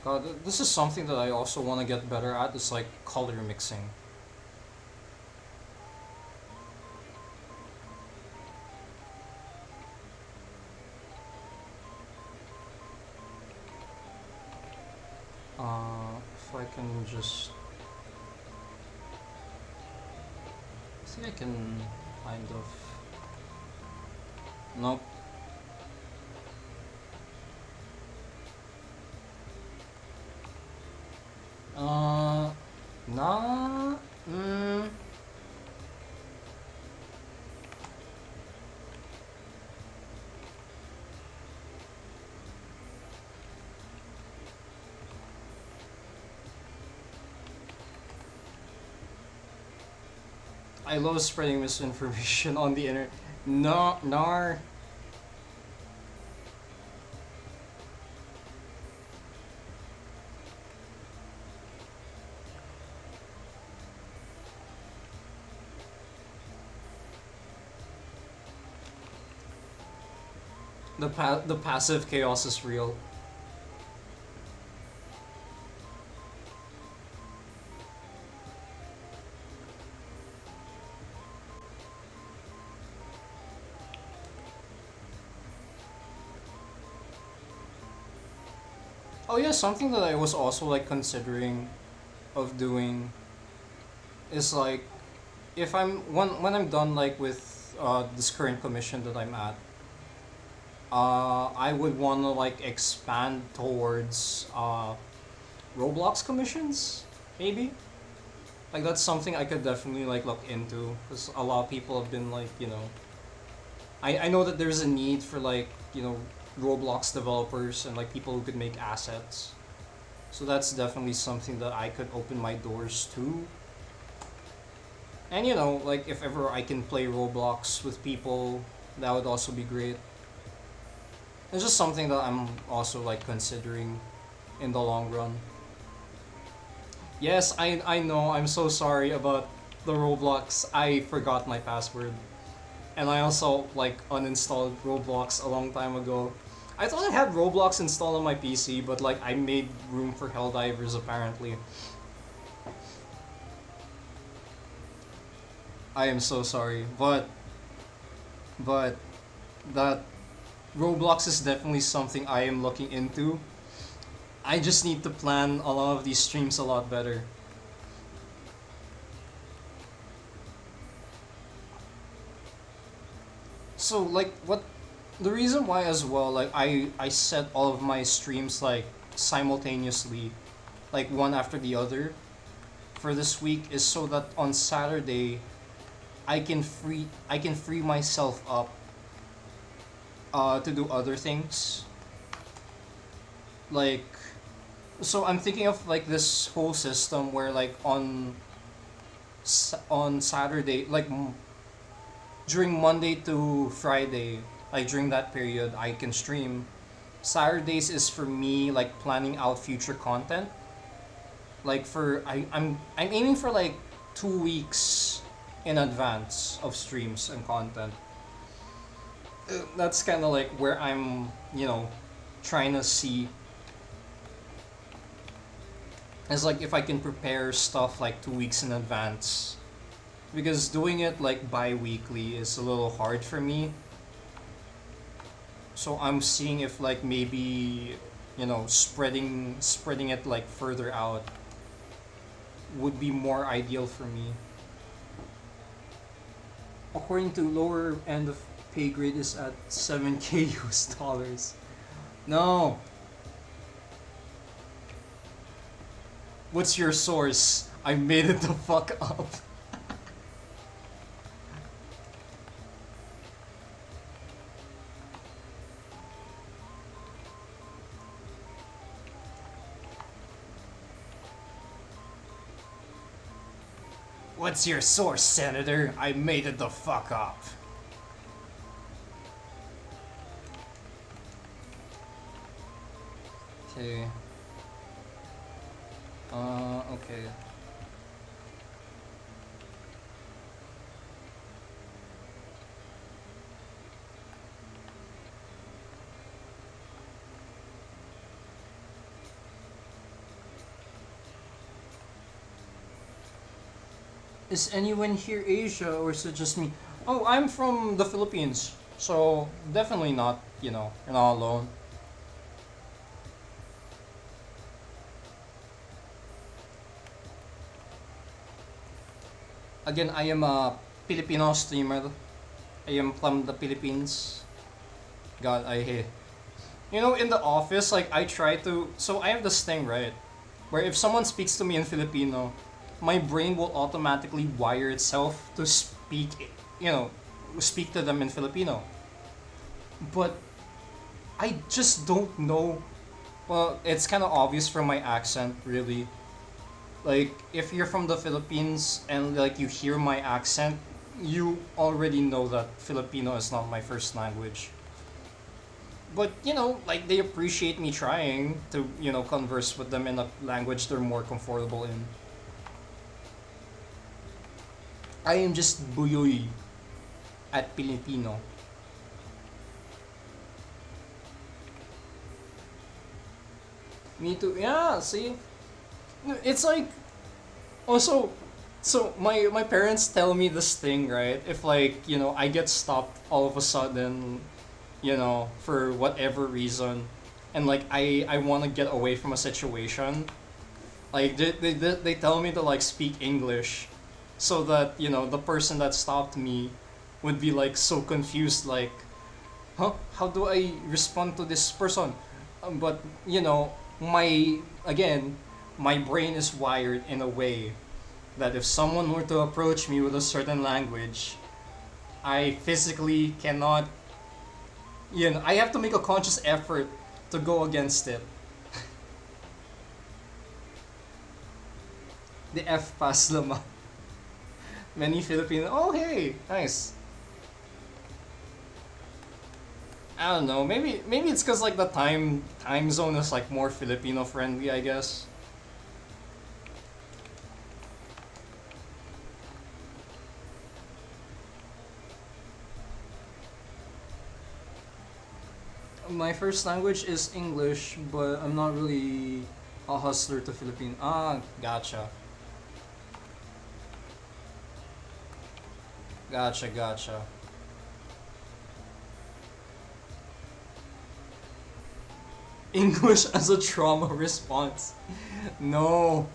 God, this is something that I also want to get better at, is like color mixing. If I can just... I think I can kind of... Nope. Nah. I love spreading misinformation on the internet. No, nar. The passive chaos is real. Oh yeah, something that I was also like considering of doing is like, if I'm when I'm done like with this current commission that I'm at, I would want to like expand towards Roblox commissions, maybe. Like that's something I could definitely like look into, because a lot of people have been like, you know, I know that there's a need for like, you know, Roblox developers and like people who could make assets. So that's definitely something that I could open my doors to. And you know, like if ever I can play Roblox with people, that would also be great. It's just something that I'm also like considering in the long run. Yes, I know, I'm so sorry about the Roblox. I forgot my password. and I also like uninstalled Roblox a long time ago. I thought I had Roblox installed on my PC, but like I made room for Helldivers apparently. I am so sorry, but that Roblox is definitely something I am looking into. I just need to plan a lot of these streams a lot better. So like what the reason why as well, like I set all of my streams like simultaneously, like one after the other for this week, is so that on Saturday I can free myself up to do other things. Like so I'm thinking of like this whole system where like on Saturday, like during Monday to Friday, like during that period, I can stream. Saturdays is for me like planning out future content. Like for I'm aiming for like 2 weeks in advance of streams and content. That's kind of like where I'm, trying to see is like if I can prepare stuff like 2 weeks in advance, because doing it like bi-weekly is a little hard for me. So I'm seeing if like maybe spreading it like further out would be more ideal for me. According to lower end of pay grade is at 7K US dollars. No. What's your source? I made it the fuck up. What's your source, Senator? I made it the fuck up. Okay. Okay. Is anyone here Asia or is it just me? Oh, I'm from the Philippines. So definitely not, you're not alone. Again, I am a Filipino streamer. I am from the Philippines. God, I hate. In the office, like I try to. So I have this thing, right? Where if someone speaks to me in Filipino, my brain will automatically wire itself to you know, speak to them in Filipino. But I just don't know. Well, it's kind of obvious from my accent, really. Like, if you're from the Philippines and like you hear my accent, you already know that Filipino is not my first language. But like they appreciate me trying to converse with them in a language they're more comfortable in. I am just buyoy at Filipino. Me too. Yeah, see, it's like also. So my parents tell me this thing, right? If like I get stopped all of a sudden, for whatever reason, and like I want to get away from a situation, like they tell me to like speak English, so that the person that stopped me would be like so confused, like, huh? How do I respond to this person? But my again, my brain is wired in a way that if someone were to approach me with a certain language, I physically cannot. I have to make a conscious effort to go against it. The F pass lama. Many Filipino. Oh hey, nice. I don't know. Maybe it's cause like the time zone is like more Filipino friendly, I guess. My first language is English, but I'm not really a hustler to Philippine. Ah, gotcha. Gotcha, gotcha. English as a trauma response. No.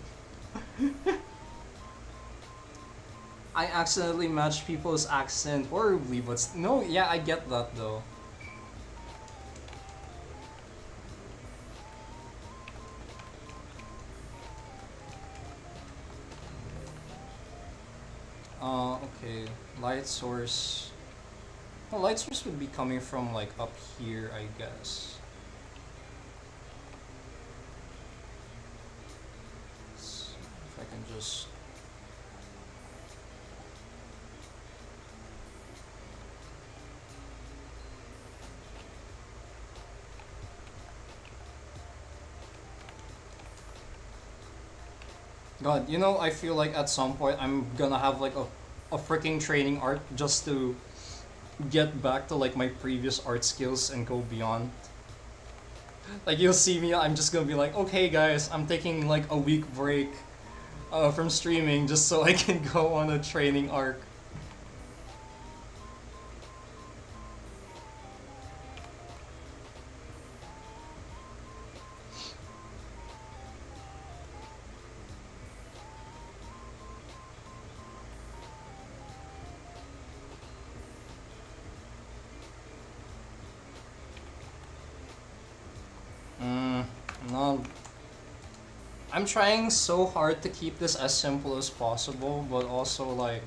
I accidentally matched people's accent horribly, but no, yeah, I get that though. Okay. Light source. Well, light source would be coming from like up here, I guess. Let's see if I can just. God, I feel like at some point I'm gonna have like a freaking training art just to get back to like my previous art skills and go beyond. Like you'll see me, I'm just gonna be like, okay guys, I'm taking like a week break from streaming just so I can go on a training arc. No, I'm trying so hard to keep this as simple as possible, but also like,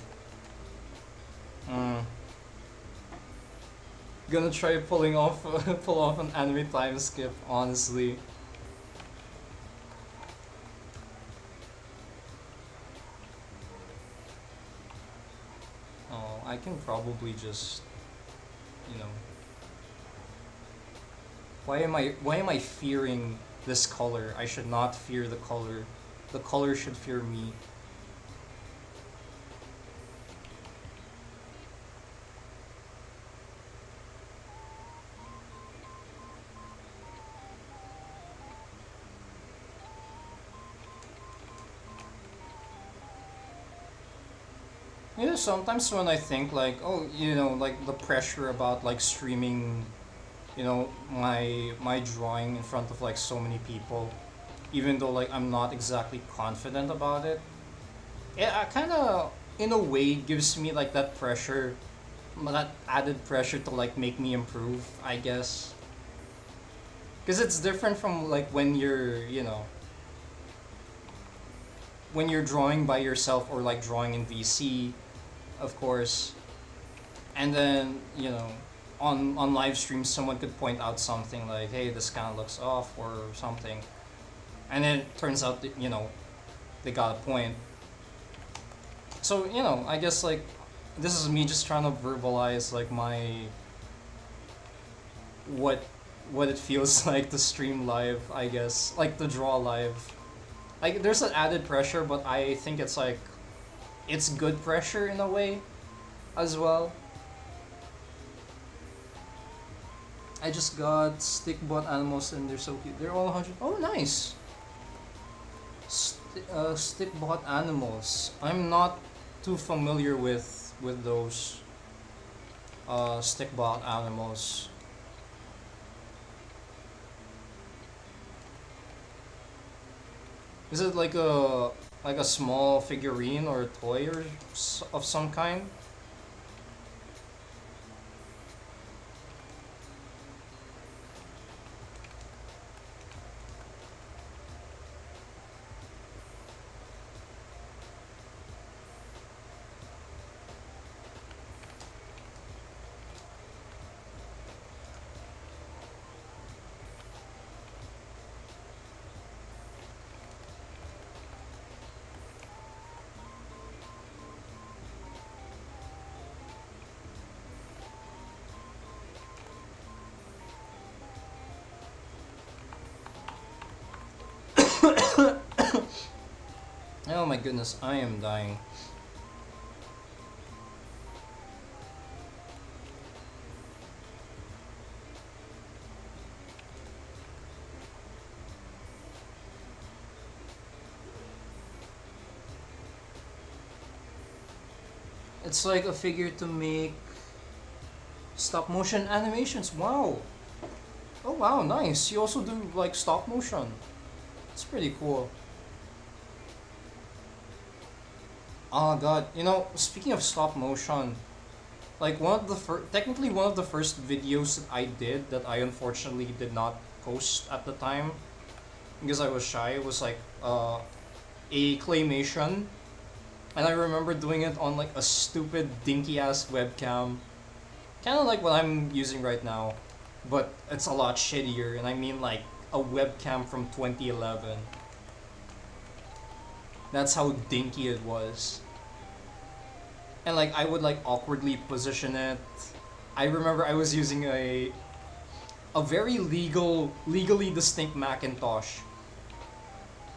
mm, gonna try pulling off pull off an anime time skip. Honestly, oh, I can probably just, you know, why am I fearing this color? I should not fear the color. The color should fear me. Sometimes when I think like, oh, like the pressure about like streaming, my drawing in front of like so many people, even though like I'm not exactly confident about it, it kind of in a way gives me like that pressure, that added pressure to like make me improve, I guess. Because it's different from like when you're drawing by yourself or like drawing in VC, of course, and then on live streams someone could point out something like, hey, this kind of looks off or something, and then it turns out that they got a point. So I guess like this is me just trying to verbalize like my what what it feels like to stream live, I guess, like to draw live. Like there's an added pressure, but I think it's like it's good pressure in a way as well. I just got stick bot animals and they're so cute. They're all 100. Oh, nice. Stick bot animals. I'm not too familiar with those stick bot animals. Is it like a small figurine or a toy or of some kind? Oh my goodness, I am dying. It's like a figure to make stop motion animations. Wow. Oh wow, nice. You also do like stop motion. It's pretty cool. Oh god, you know, speaking of stop motion, like one of the technically one of the first videos that I did that I unfortunately did not post at the time because I was shy was like a claymation, and I remember doing it on like a stupid dinky ass webcam, kind of like what I'm using right now, but it's a lot shittier, and I mean like a webcam from 2011. That's how dinky it was. And like I would like awkwardly position it. I remember I was using a very legally distinct Macintosh.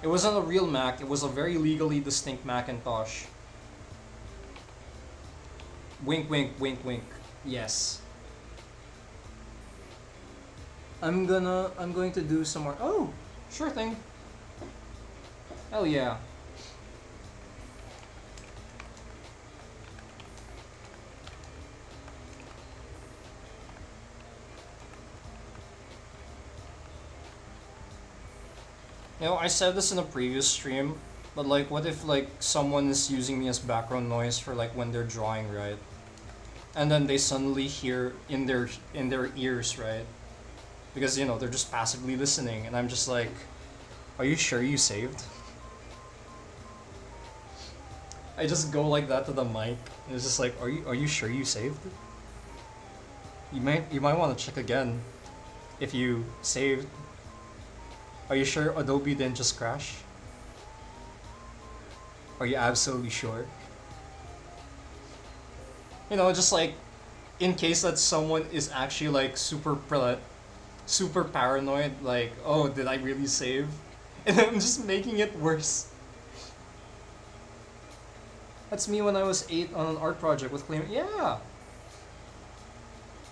It wasn't a real Mac, it was a very legally distinct Macintosh. Wink wink wink wink. Yes. I'm going to do some more. Oh, sure thing. Hell yeah. You know, I said this in a previous stream, but like, what if like someone is using me as background noise for like when they're drawing, right? And then they suddenly hear in their ears, right? Because you know they're just passively listening, and I'm just like, "Are you sure you saved?" I just go like that to the mic, and it's just like, are you sure you saved?" You might want to check again if you saved. Are you sure Adobe didn't just crash? Are you absolutely sure? You know, just like in case that someone is actually like super paranoid, like, oh, did I really save? And I'm just making it worse. That's me when I was 8 on an art project with clay. Yeah.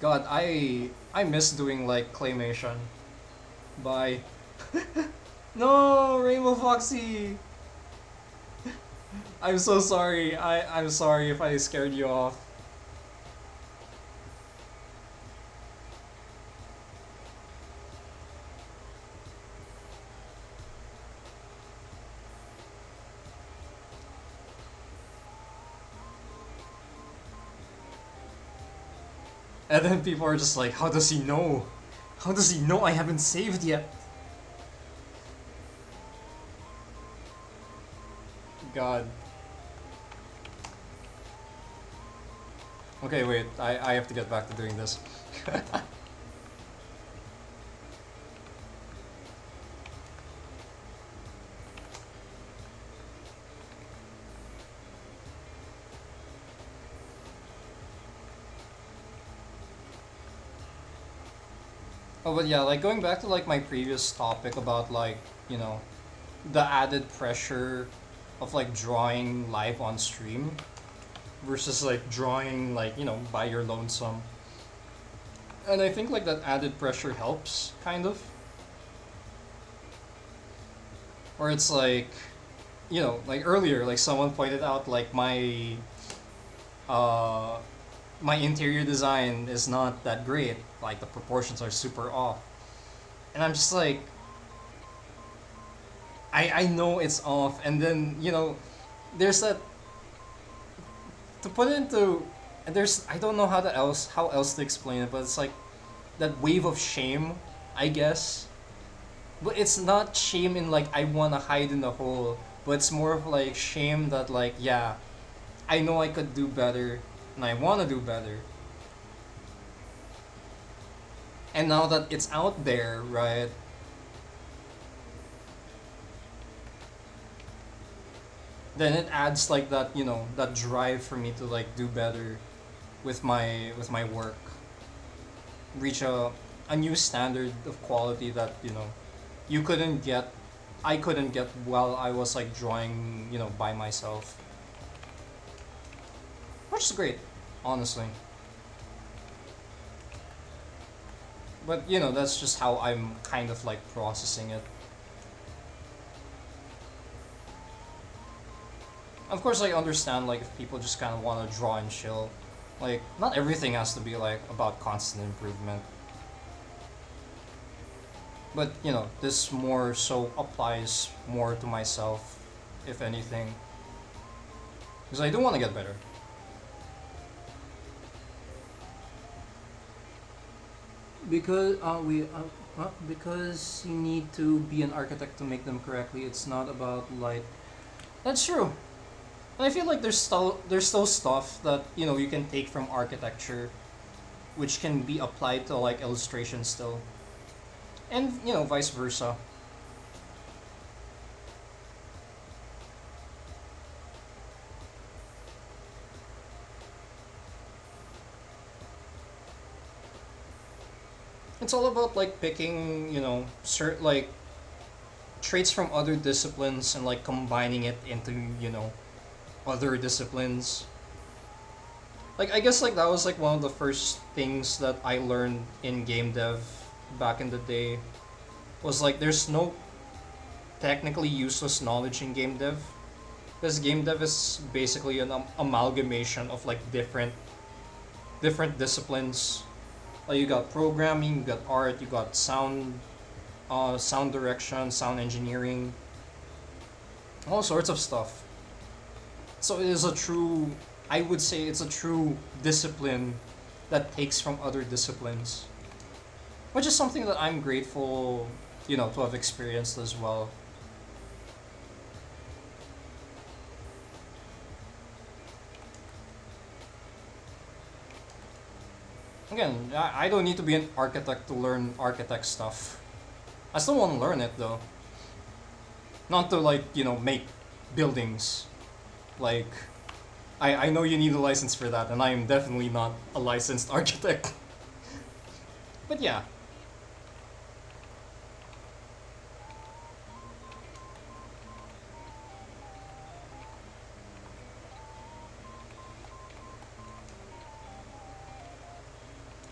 God, I miss doing like claymation. Bye. No, Rainbow Foxy. I'm so sorry. I'm sorry if I scared you off. And then people are just like, how does he know? How does he know I haven't saved yet? God. Okay, wait, I have to get back to doing this. Oh, but yeah, like going back to like my previous topic about like, you know, the added pressure of like drawing live on stream versus like drawing like, you know, by your lonesome. And I think like that added pressure helps, kind of. Or it's like, you know, like earlier, like someone pointed out like uh my interior design is not that great. Like the proportions are super off. And I'm just like, I know it's off, and then, you know, there's that to put it into there's I don't know how else to explain it, but it's like that wave of shame, I guess. But it's not shame in like I wanna hide in the hole, but it's more of like shame that like, yeah, I know I could do better and I wanna do better. And now that it's out there, right? Then it adds like that, you know, that drive for me to like do better with my work. Reach a new standard of quality that, you know, you couldn't get I couldn't get while I was like drawing, you know, by myself. Which is great, honestly. But you know, that's just how I'm kind of like processing it. Of course, I understand like if people just kind of want to draw and chill. Like, not everything has to be like about constant improvement. But you know, this more so applies more to myself, if anything, because I do want to get better. Because you need to be an architect to make them correctly. It's not about like that's true. And I feel like there's still stuff that you know you can take from architecture, which can be applied to like illustration still, and you know vice versa. It's all about like picking you know certain like traits from other disciplines and like combining it into you know other disciplines. Like I guess like that was like one of the first things that I learned in game dev back in the day was like there's no technically useless knowledge in game dev because game dev is basically an amalgamation of like different disciplines. Like you got programming, you got art, you got sound direction, sound engineering, all sorts of stuff. So it is a true, I would say it's a true discipline that takes from other disciplines, which is something that I'm grateful, you know, to have experienced as well. Again, I don't need to be an architect to learn architect stuff. I still want to learn it though. Not to like, you know, make buildings. Like, I know you need a license for that, and I am definitely not a licensed architect. But yeah,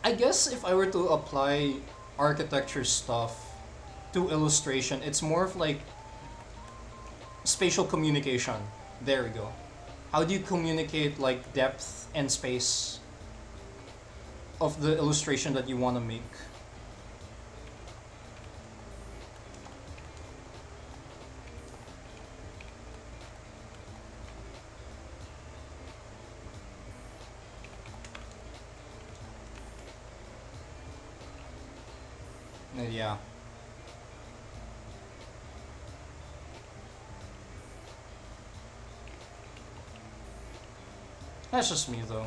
I guess if I were to apply architecture stuff to illustration, it's more of like spatial communication. There we go. How do you communicate like depth and space of the illustration that you want to make? Yeah, that's just me though.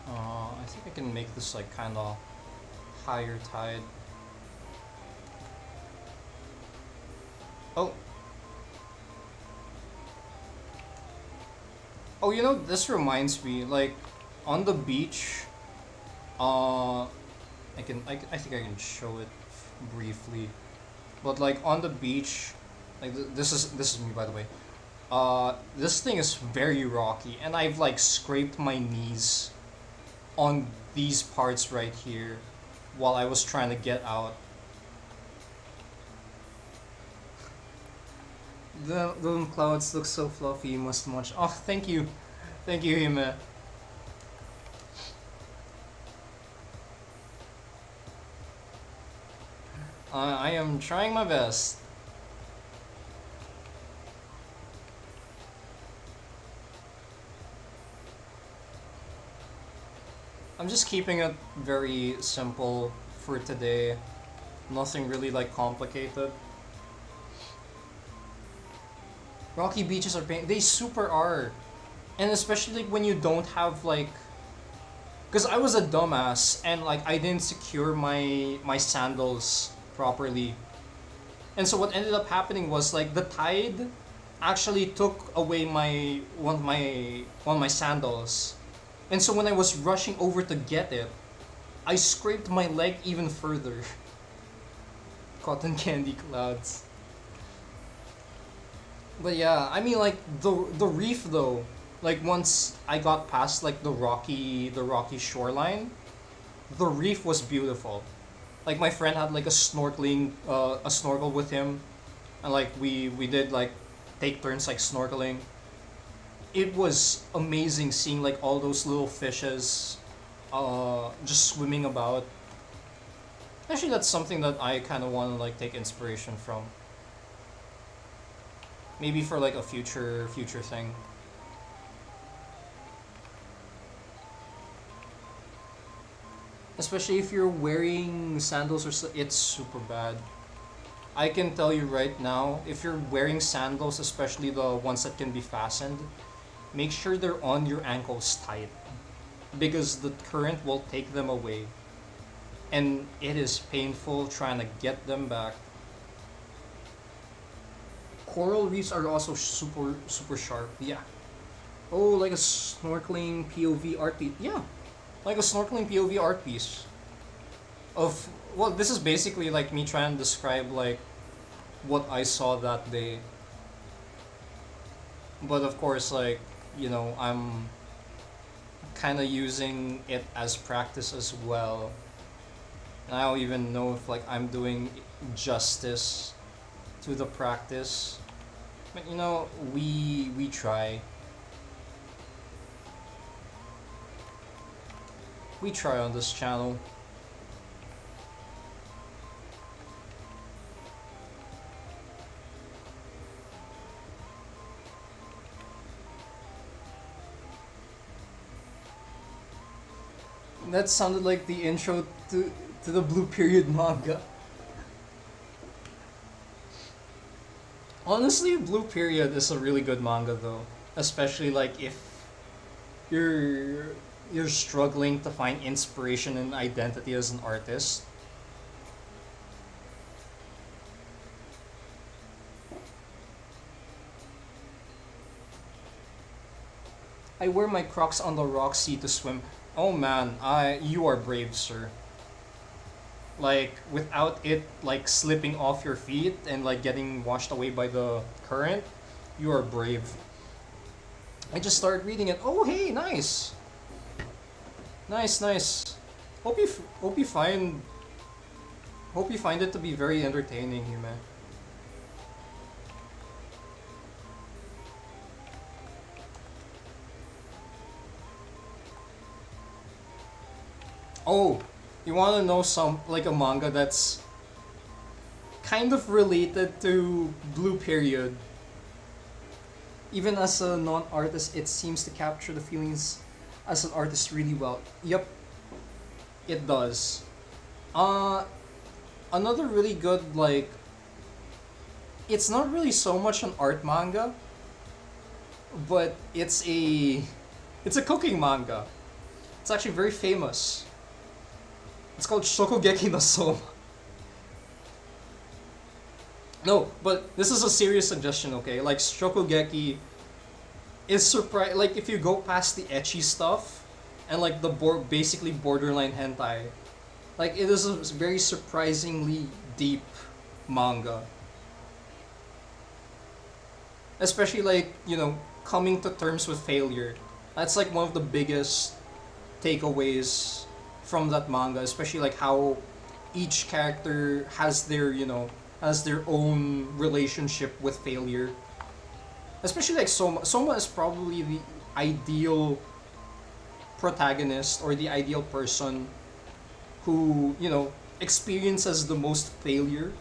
I think I can make this like kind of higher tide. Oh, oh, you know, this reminds me, like, on the beach, uh, I think I can show it briefly, but like on the beach, like this is me by the way. This thing is very rocky, and I've like scraped my knees on these parts right here, while I was trying to get out. The clouds look so fluffy. You must munch. Oh, thank you, Hime. I am trying my best. I'm just keeping it very simple for today. Nothing really like complicated. Rocky beaches are pain. They super are, and especially like, when you don't have like, cause I was a dumbass and like I didn't secure my sandals properly, and so what ended up happening was like the tide actually took away my one of my sandals, and so when I was rushing over to get it, I scraped my leg even further. Cotton candy clouds. But yeah, I mean like the reef though, Like once I got past like the rocky shoreline, the reef was beautiful. Like my friend had like a snorkel with him, and like we did like take turns like snorkeling. It was amazing seeing like all those little fishes just swimming about. Actually, that's something that I kind of want to like take inspiration from. Maybe for like a future thing. Especially if you're wearing sandals it's super bad. I can tell you right now, if you're wearing sandals, especially the ones that can be fastened, make sure they're on your ankles tight because the current will take them away. And it is painful trying to get them back. Coral reefs are also super sharp. Yeah. Oh, like a snorkeling POV art piece. Yeah, like a snorkeling POV art piece. Of well, this is basically like me trying to describe like what I saw that day. But of course, like I'm kind of using it as practice as well. And I don't even know if like I'm doing justice to the practice. But we try. We try on this channel. That sounded like the intro to the Blue Period manga. Honestly, Blue Period is a really good manga though. Especially like if you're you're struggling to find inspiration and identity as an artist. I wear my Crocs on the Roxy to swim. Oh man, I you are brave, sir. Like without it like slipping off your feet and like getting washed away by the current, you are brave. I just started reading it. Oh hey, nice. Nice, nice. Hope you find it to be very entertaining, you man. Oh, you want to know some like a manga that's kind of related to Blue Period. Even as a non-artist, it seems to capture the feelings as an artist really well. Yep, it does. Uh, Another really good like it's not really so much an art manga, but it's a cooking manga. It's actually very famous. It's called Shokugeki no Soma. No, but this is a serious suggestion, okay? Like Shokugeki is surprise like if you go past the ecchi stuff and like the basically borderline hentai, like it is a very surprisingly deep manga. Especially like, coming to terms with failure. That's like one of the biggest takeaways from that manga, especially like how each character has has their own relationship with failure. Especially like Soma. Soma is probably the ideal protagonist or the ideal person who, experiences the most failure,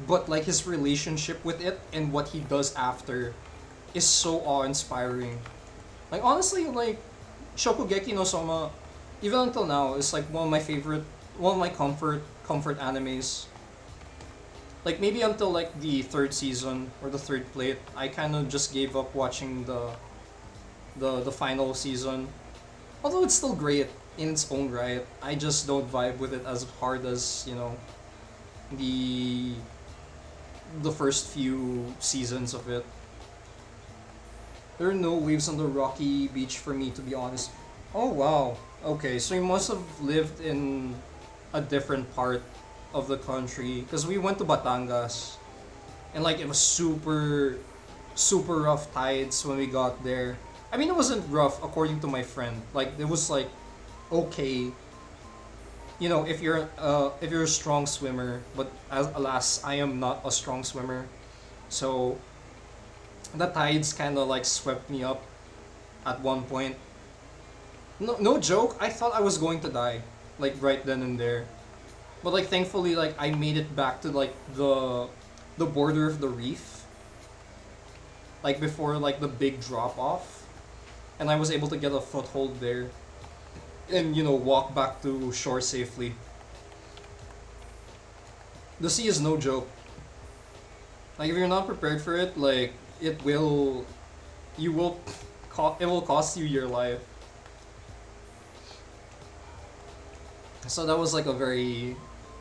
but like his relationship with it and what he does after is so awe-inspiring. Like honestly, like Shokugeki no Soma, even until now, is like one of my comfort animes. Like maybe until like the third season or the third plate, I kind of just gave up watching the final season. Although it's still great in its own right, I just don't vibe with it as hard as the the first few seasons of it. There are no waves on the rocky beach for me, to be honest. Oh wow. Okay, so you must have lived in a different part of the country because we went to Batangas and like it was super rough tides when we got there. I mean, it wasn't rough according to my friend. Like it was like okay, you know, if you're a strong swimmer, but alas, I am not a strong swimmer, so the tides kind of like swept me up at one point. No, no joke. I thought I was going to die, like right then and there. But like thankfully, like I made it back to like the border of the reef, like before like the big drop off, and I was able to get a foothold there, and you know walk back to shore safely. The sea is no joke. Like if you're not prepared for it, like it will, you will, it will cost you your life. So that was like a very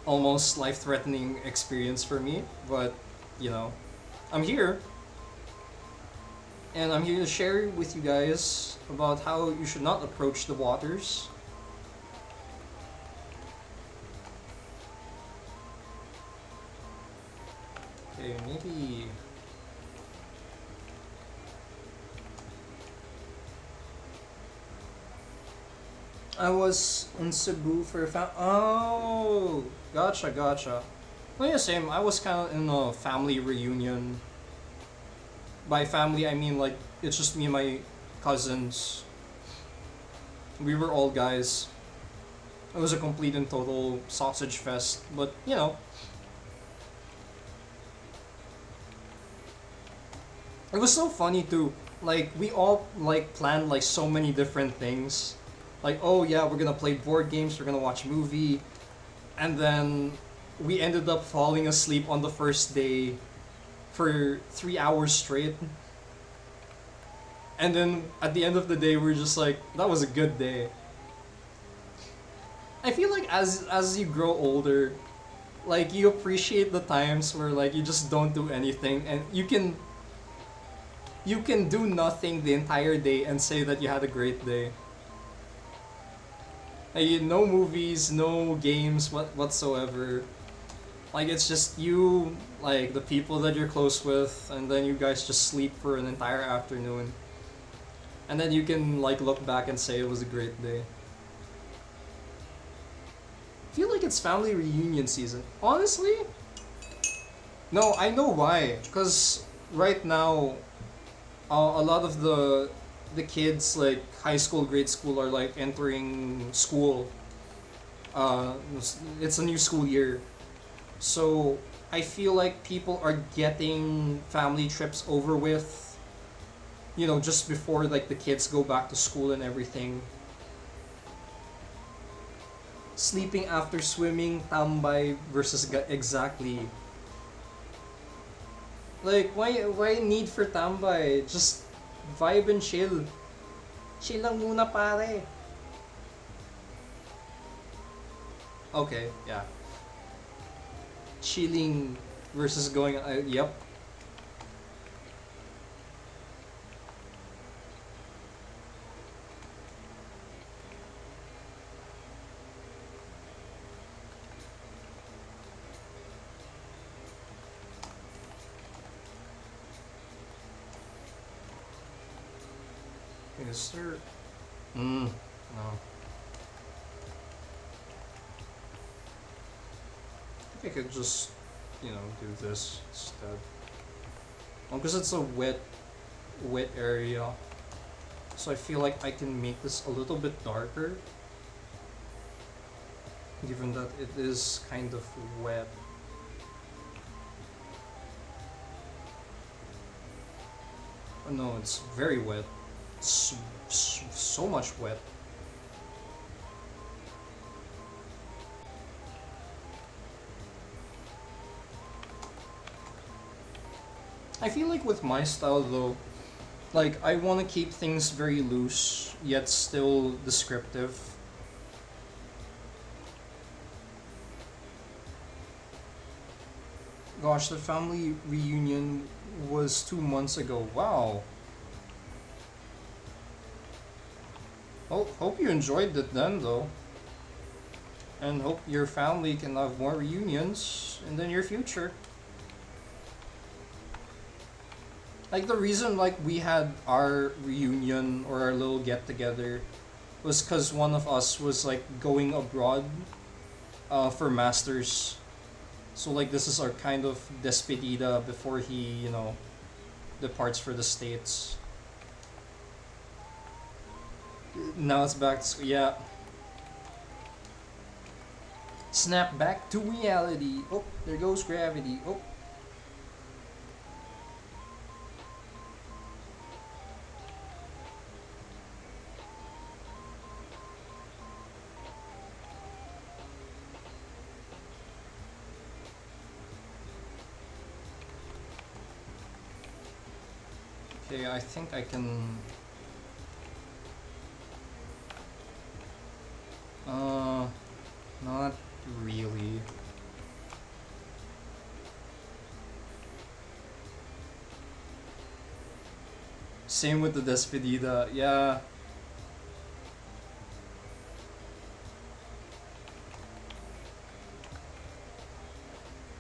almost life-threatening experience for me, but you know, I'm here and I'm here to share with you guys about how you should not approach the waters. Okay, maybe I was in Cebu for a oh, gotcha, gotcha. Well, yeah, same. I was kind of in a family reunion. By family, I mean like it's just me and my cousins. We were all guys. It was a complete and total sausage fest, but you know, it was so funny too. Like we all like planned like so many different things. Like, oh yeah, we're gonna play board games, we're gonna watch a movie, and then we ended up falling asleep on the first day for 3 hours straight. And then at the end of the day, we're just like, that was a good day. I feel like as you grow older, like you appreciate the times where like you just don't do anything and you can do nothing the entire day and say that you had a great day. Like, no movies, no games whatsoever. Like it's just you, like the people that you're close with, and then you guys just sleep for an entire afternoon. And then you can like look back and say it was a great day. I feel like it's family reunion season. Honestly? No, I know why. Because right now, a lot of the kids like high school, grade school are like entering school. It's a new school year, so I feel like people are getting family trips over with. You know, just before like the kids go back to school and everything. Sleeping after swimming, tambay versus exactly. Like why need for tambay? Just vibe and chill. Chill lang muna pare. Okay, yeah. Chilling versus going. Yep. Is there? No. I think I could just, you know, do this instead. Because it's a wet area. So I feel like I can make this a little bit darker. Given that it is kind of wet. Oh, no, it's very wet. It's so much wet. I feel like with my style though, like I want to keep things very loose yet still descriptive. Gosh, the family reunion was 2 months ago. Wow. Oh, hope you enjoyed it then though. And hope your family can have more reunions in the near future. Like the reason like we had our reunion or our little get together was because one of us was like going abroad for masters. So like this is our kind of despedida before he, departs for the states. Now it's back to school. Yeah. Snap back to reality. Oh, there goes gravity. Oh. Okay, I think I can. Uh, Not really. Same with the despedida. Yeah.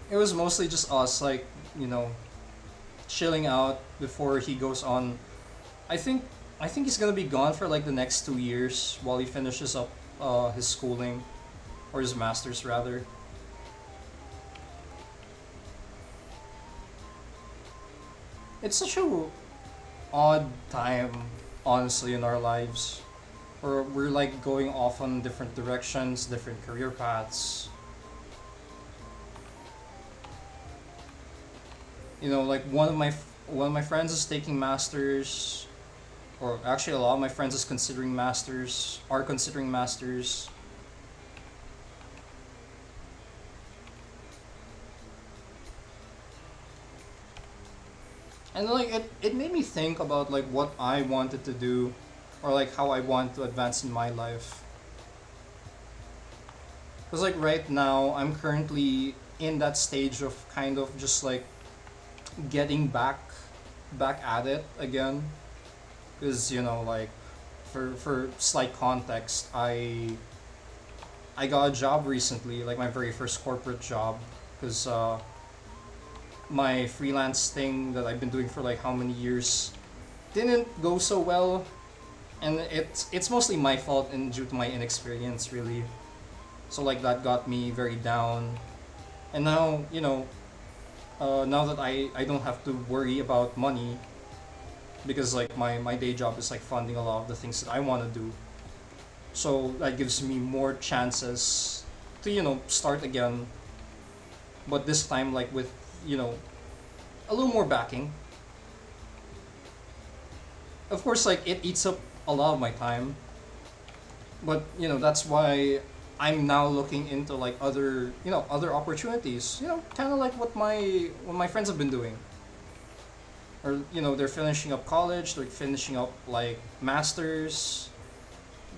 It was mostly just us, like, you know, chilling out before he goes on. I think I think he's gonna be gone for like the next 2 years while he finishes up his schooling or his masters rather. It's such a odd time, honestly, in our lives, where we're like going off on different directions, different career paths. Like one of my friends is taking masters, or actually a lot of my friends is considering masters, are considering masters. And like it made me think about like what I wanted to do, or like how I want to advance in my life. Because like right now I'm currently in that stage of kind of just like getting back at it again. Because like for slight context, I got a job recently, like my very first corporate job, because my freelance thing that I've been doing for like how many years didn't go so well, and it's mostly my fault and due to my inexperience really. So like that got me very down, and now now that I don't have to worry about money because like my day job is like funding a lot of the things that I want to do. So that gives me more chances to start again, but this time like with you know a little more backing. Of course, like it eats up a lot of my time, but that's why I'm now looking into like other opportunities. Kind of like what my friends have been doing, or they're finishing up college, they're finishing up like masters,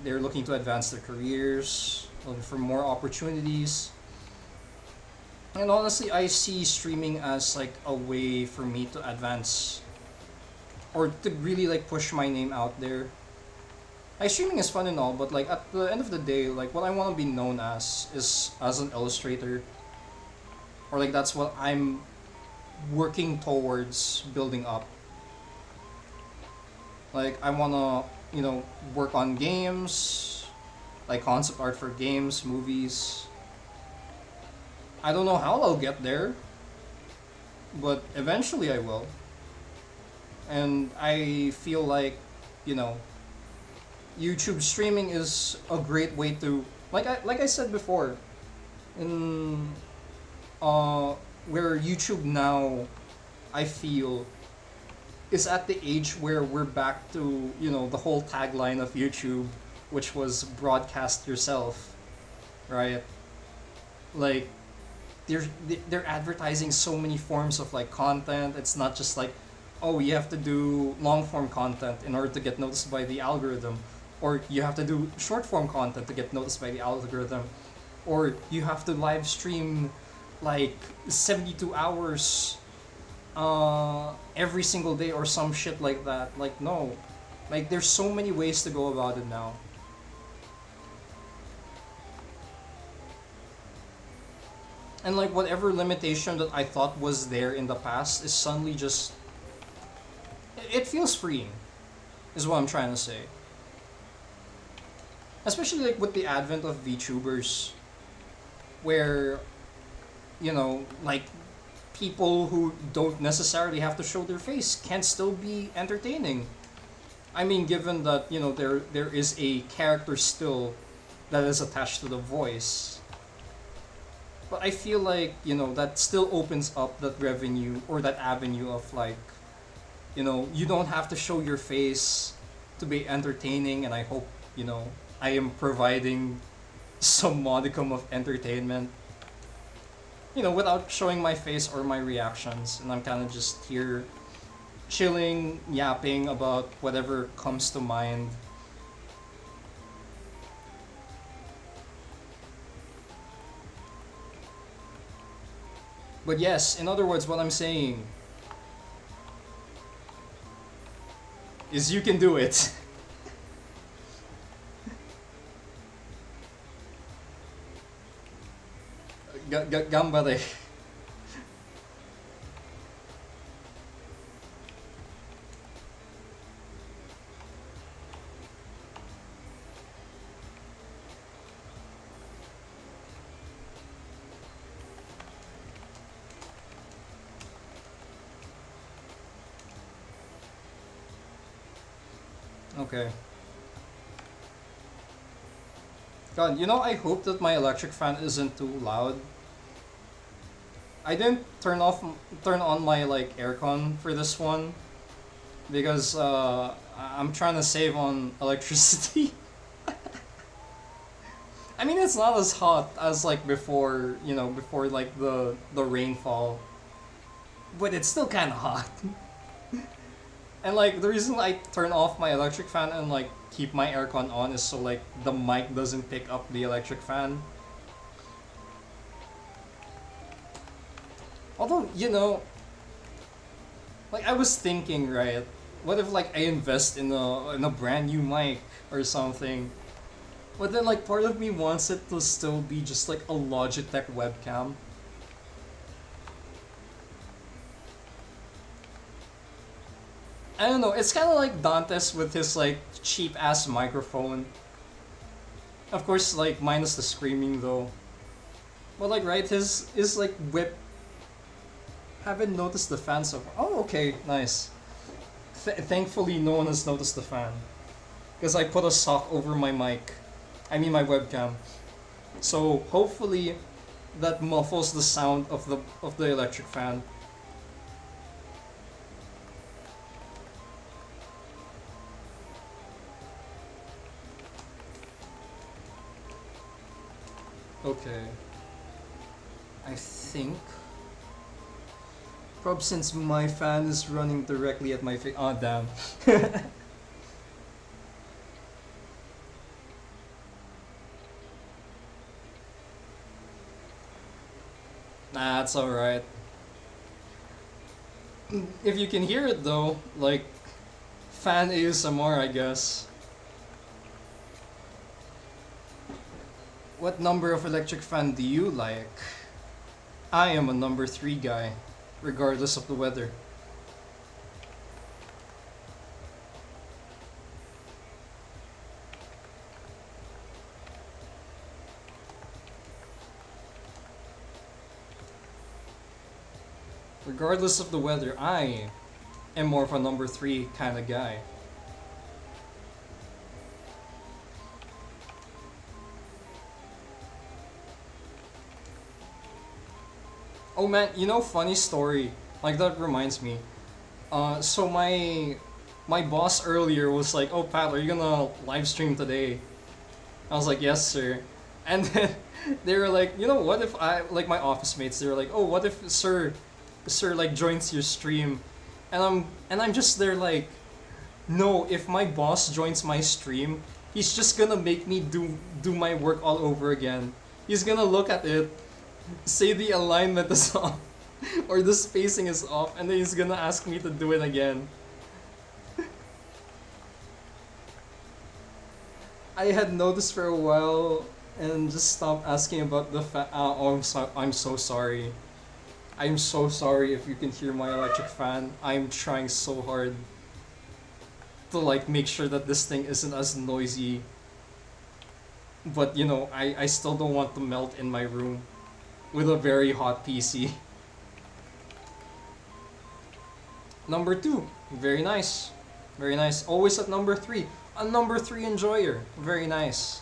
they're looking to advance their careers, looking for more opportunities. And honestly, I see streaming as like a way for me to advance or to really like push my name out there. Like streaming is fun and all, but like at the end of the day, like what I want to be known as is as an illustrator, or like that's what I'm working towards building up. Like I want to, work on games, like concept art for games, movies. I don't know how I'll get there, but eventually I will. And I feel like, you know, YouTube streaming is a great way to like I said before, in where YouTube now I feel is at the age where we're back to, the whole tagline of YouTube, which was broadcast yourself, right? Like they're they're advertising so many forms of like content. It's not just like, oh, you have to do long form content in order to get noticed by the algorithm, or you have to do short form content to get noticed by the algorithm, or you have to live stream like 72 hours every single day or some shit like that. Like no, like there's so many ways to go about it now. And like whatever limitation that I thought was there in the past is suddenly just it feels freeing, is what I'm trying to say. Especially like with the advent of VTubers, where like people who don't necessarily have to show their face can still be entertaining. I mean, given that there is a character still that is attached to the voice, but I feel like that still opens up that revenue or that avenue of like you don't have to show your face to be entertaining, and I hope I am providing some modicum of entertainment without showing my face or my reactions, and I'm kind of just here chilling, yapping about whatever comes to mind. But yes, in other words, what I'm saying is you can do it. Gambare. Okay. God, I hope that my electric fan isn't too loud. I didn't turn on my like aircon for this one because I'm trying to save on electricity. I mean, it's not as hot as like before, before like the rainfall, but it's still kind of hot. And like the reason I turn off my electric fan and like keep my aircon on is so like the mic doesn't pick up the electric fan. Although, like I was thinking, right? What if like I invest in a brand new mic or something? But then like part of me wants it to still be just like a Logitech webcam. I don't know, it's kind of like Dantes with his like cheap ass microphone. Of course, like minus the screaming though. But like right, his like whip. Haven't noticed the fan so far. Oh, okay, nice. Thankfully, no one has noticed the fan, because I put a sock over my mic. I mean my webcam. So hopefully, that muffles the sound of the electric fan. Okay. I think. Prob since my fan is running directly at my face. Oh, damn. Nah, it's alright. If you can hear it though, like, fan ASMR, I guess. What number of electric fan do you like? I am a number 3 guy, regardless of the weather. Regardless of the weather, I am more of a number 3 kind of guy. Oh man, funny story. Like that reminds me. So my boss earlier was like, "Oh Pat, are you gonna live stream today?" I was like, "Yes, sir." And then they were like, "You know what? If I like my office mates, they were like, "Oh, what if sir like joins your stream?" And I'm just there like, "No, if my boss joins my stream, he's just gonna make me do my work all over again. He's gonna look at it, say the alignment is off or the spacing is off, and then he's gonna ask me to do it again." I had noticed for a while and just stopped asking about the oh, I'm so sorry. I'm so sorry if you can hear my electric fan. I'm trying so hard to like make sure that this thing isn't as noisy. But you know, I still don't want to melt in my room with a very hot PC. Number two, very nice. Very nice. Always at number three. A number three enjoyer. Very nice.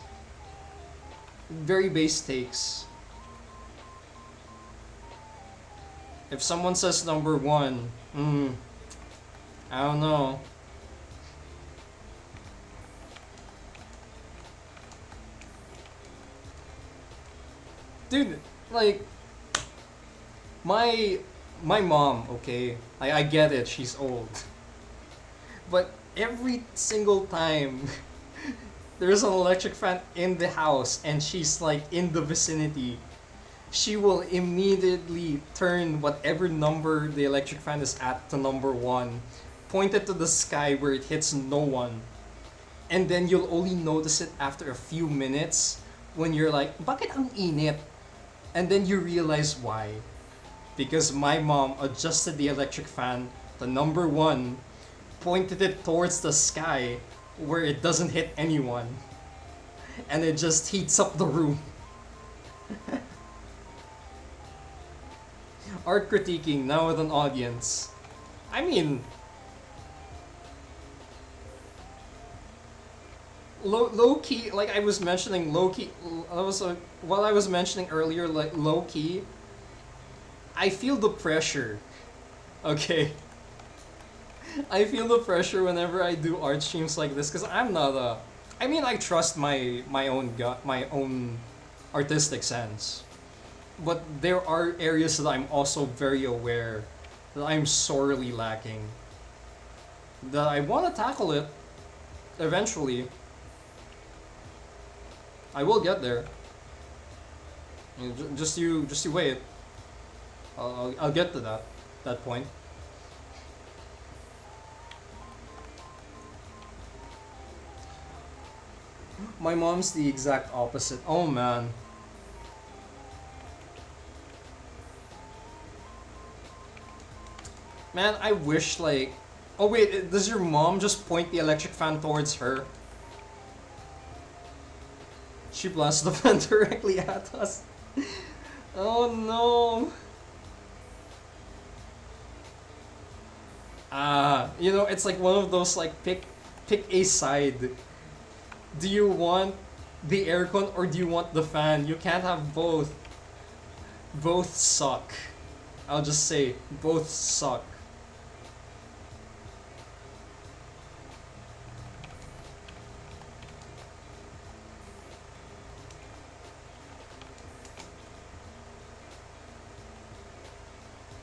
Very base takes. If someone says number one, I don't know. Dude, like my my mom, okay, I get it, she's old. But every single time there's an electric fan in the house and she's like in the vicinity, she will immediately turn whatever number the electric fan is at to number one, point it to the sky where it hits no one, and then you'll only notice it after a few minutes when you're like, bakit ang init? And then you realize why. Because my mom adjusted the electric fan to number one, pointed it towards the sky where it doesn't hit anyone, and it just heats up the room. Art critiquing now with an audience. I mean, low key, like I was mentioning, low key. While I was mentioning earlier, like low key, I feel the pressure. Okay. I feel the pressure whenever I do art streams like this because I'm not a. I mean, I trust my own gut, my own artistic sense, but there are areas that I'm also very aware that I'm sorely lacking. That I want to tackle it eventually. I will get there. You know, just you wait. I'll get to that point. My mom's the exact opposite. Oh man. Man, I wish like. Oh wait, does your mom just point the electric fan towards her? She blasts the fan directly at us. Oh no. You know, it's like one of those like pick a side. Do you want the aircon or do you want the fan? You can't have both. Both suck. I'll just say both suck.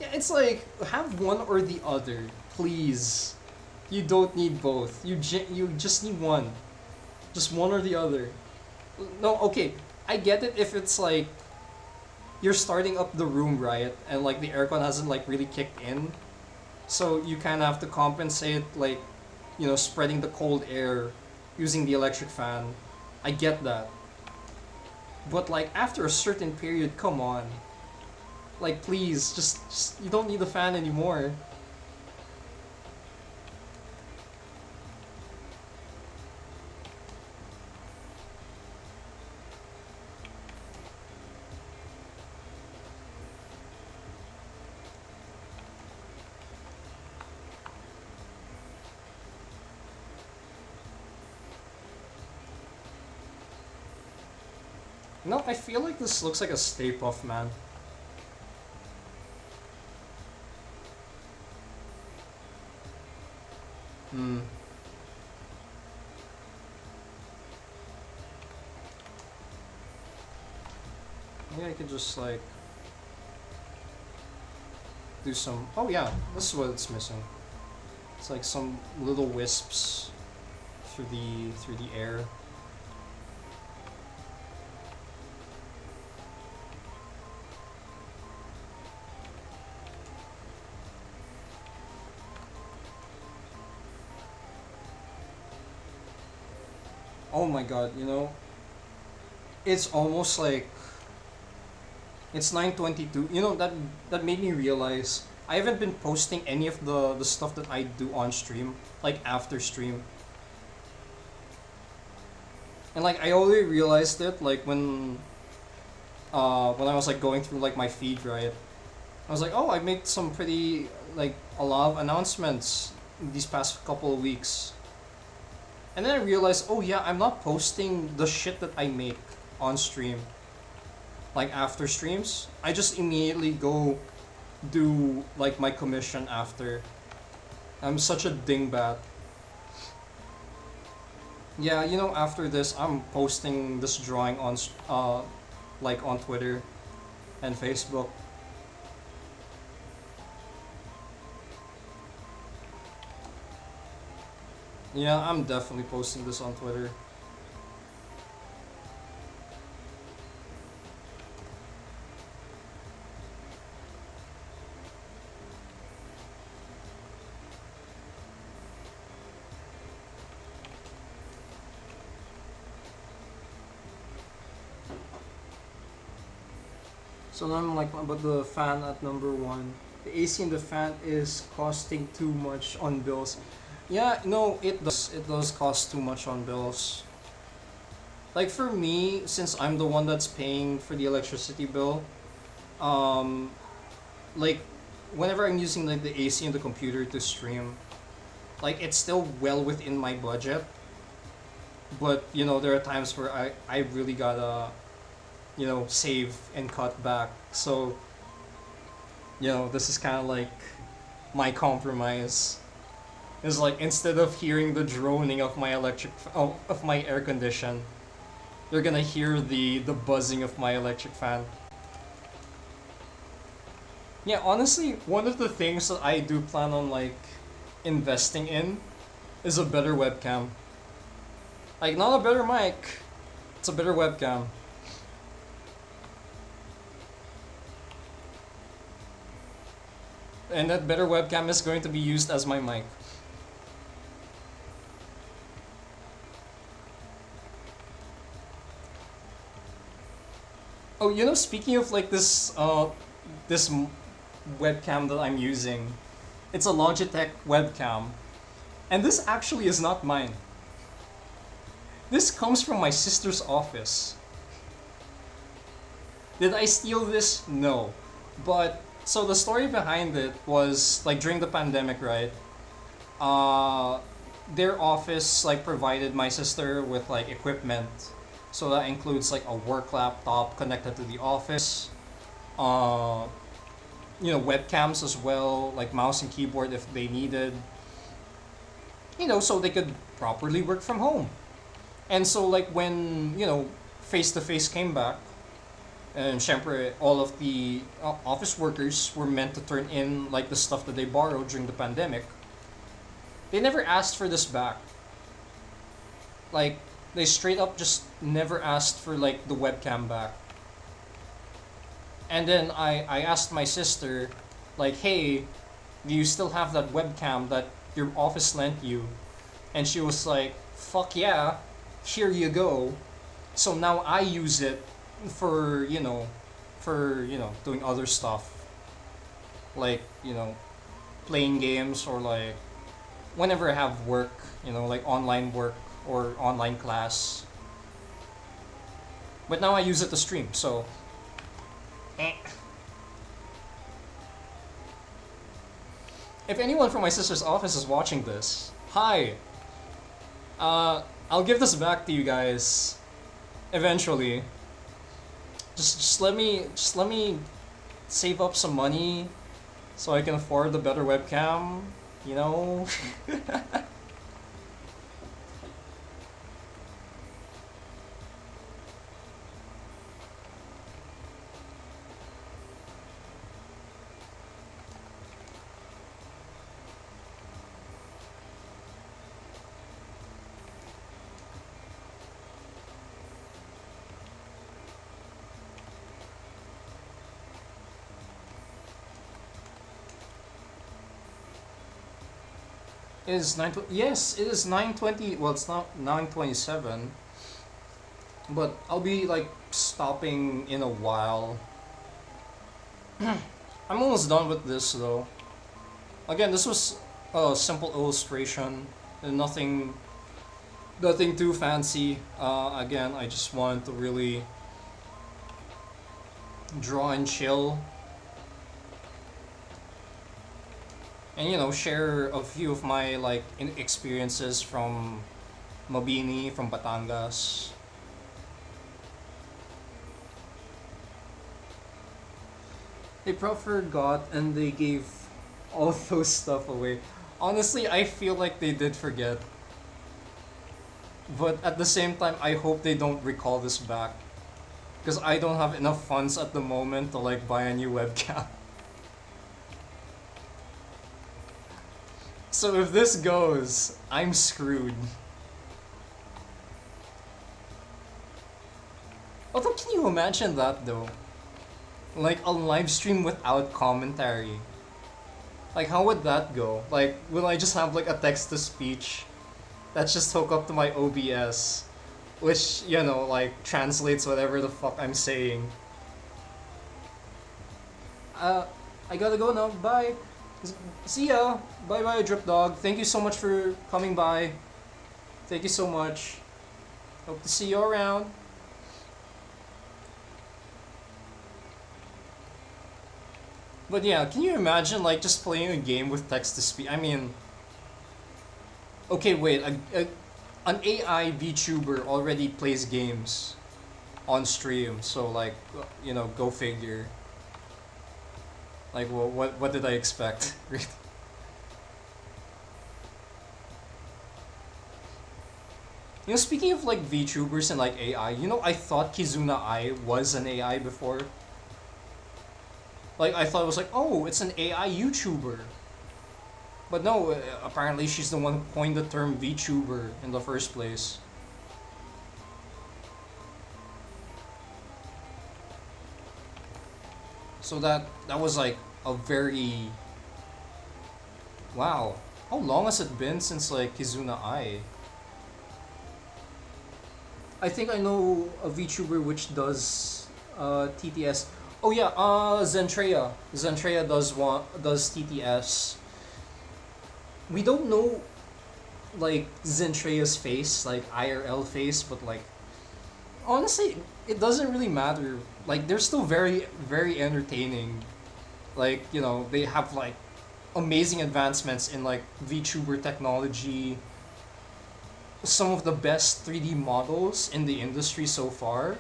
Yeah, it's like have one or the other, please. You don't need both. You just need one. Just one or the other. No, okay. I get it if it's like you're starting up the room, right? And like the aircon hasn't like really kicked in. So you kind of have to compensate, like, you know, spreading the cold air using the electric fan. I get that. But like after a certain period, come on. Like please, just you don't need the fan anymore. No, I feel like this looks like a Stay Puft, man. Hmm. Maybe I could just like do some. Oh yeah, this is what it's missing. It's like some little wisps through the air. Oh my god, you know, it's almost like it's 9:22. You know, that made me realize I haven't been posting any of the stuff that I do on stream, like after stream. And like I only realized it like when I was like going through like my feed, right? I was like, oh, I made some pretty like a lot of announcements these past couple of weeks. And then I realized, oh yeah, I'm not posting the shit that I make on stream. Like after streams, I just immediately go do like my commission after. I'm such a dingbat. Yeah, you know, after this, I'm posting this drawing on like on Twitter and Facebook. Yeah, I'm definitely posting this on Twitter. So now I'm like about the fan at number one. The AC in the fan is costing too much on bills. Yeah, no, it does. It does cost too much on bills. Like for me, since I'm the one that's paying for the electricity bill, um, like whenever I'm using like the AC in the computer to stream, like it's still well within my budget. But you know, there are times where I really gotta save and cut back. So this is kind of like my compromise. Is like instead of hearing the droning of my of my air condition, you're gonna hear the buzzing of my electric fan. Yeah, honestly, one of the things that I do plan on like investing in is a better webcam. Like not a better mic, it's a better webcam. And that better webcam is going to be used as my mic. Oh, speaking of like this webcam that I'm using, it's a Logitech webcam, and this actually is not mine. This comes from my sister's office. Did I steal this? No. But so the story behind it was like during the pandemic, right? Uh their office like provided my sister with like equipment. So that includes like a work laptop connected to the office. Uh webcams as well, like mouse and keyboard if they needed. So they could properly work from home. And so like when, face to face came back, and syempre all of the office workers were meant to turn in like the stuff that they borrowed during the pandemic. They never asked for this back. Like they straight up just never asked for like the webcam back. And then I asked my sister, like, hey, do you still have that webcam that your office lent you? And she was like, fuck yeah, here you go. So now I use it for, doing other stuff. Like, playing games or like whenever I have work, like online work or online class. But now I use it to stream, so eh. If anyone from my sister's office is watching this, hi. I'll give this back to you guys eventually. Just let me save up some money so I can afford the better webcam, you know? It is yes, it is 9:20. Well, it's not 9:27, but I'll be like stopping in a while. I'm almost done with this though. Again, this was a simple illustration and nothing Nothing too fancy. Again, I just want to really draw and chill, and share a few of my like experiences from Mabini, from Batangas. They probably forgot and they gave all those stuff away. Honestly, I feel like they did forget, but at the same time, I hope they don't recall this back because I don't have enough funds at the moment to like buy a new webcam. So if this goes, I'm screwed. Although, can you imagine that though? Like a live stream without commentary. Like, how would that go? Like, will I just have like a text to speech that's just hooked up to my OBS, which, like translates whatever the fuck I'm saying? Uh, I gotta go now. Bye. See ya. Bye bye, Drip Dog. Thank you so much for coming by. Thank you so much. Hope to see you around. But yeah, can you imagine like just playing a game with text to speech? I mean, okay, wait, an AI VTuber already plays games on stream, so like, go figure. Like, what did I expect? Speaking of like VTubers and like AI, I thought Kizuna Ai was an AI before. Like, I thought it was like, oh, it's an AI YouTuber. But no, apparently she's the one who coined the term VTuber in the first place. So that was like a very wow. How long has it been since like Kizuna Ai? I think I know a VTuber which does TTS. Oh yeah, Zentreya. Zentreya does TTS. We don't know like Zentreya's face, like IRL face, but like honestly, it doesn't really matter. Like they're still very very entertaining. Like, they have like amazing advancements in like VTuber technology. Some of the best 3D models in the industry so far.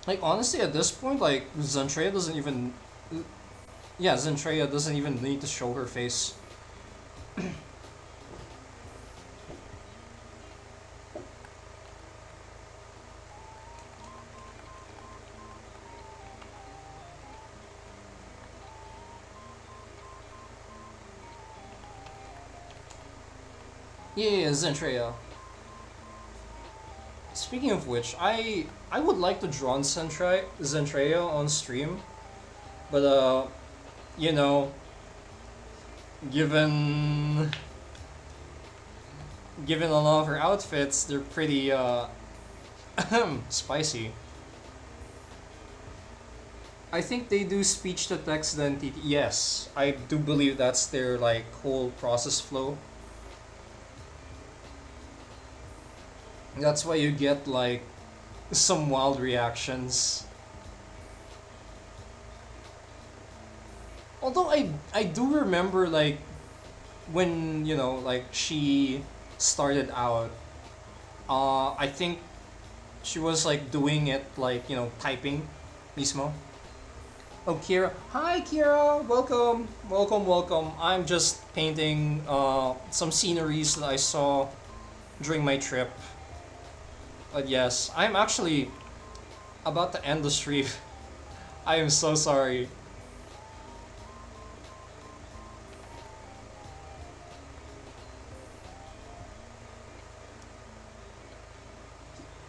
Like honestly, at this point, like Zentreya doesn't even, yeah, Zentreya doesn't even need to show her face. Yeah, Zentreya. Speaking of which, I would like to draw on Zentreya on stream, but you know, given given a lot of her outfits, they're pretty spicy. I think they do speech to text then TT. Yes, I do believe that's their like whole process flow. That's why you get like some wild reactions. Although I do remember like when like she started out, I think she was like doing it like typing, mismo. Oh, Kira. Hi, Kira. Welcome, welcome, welcome. I'm just painting some sceneries that I saw during my trip. But yes, I'm actually about to end the stream. I am so sorry.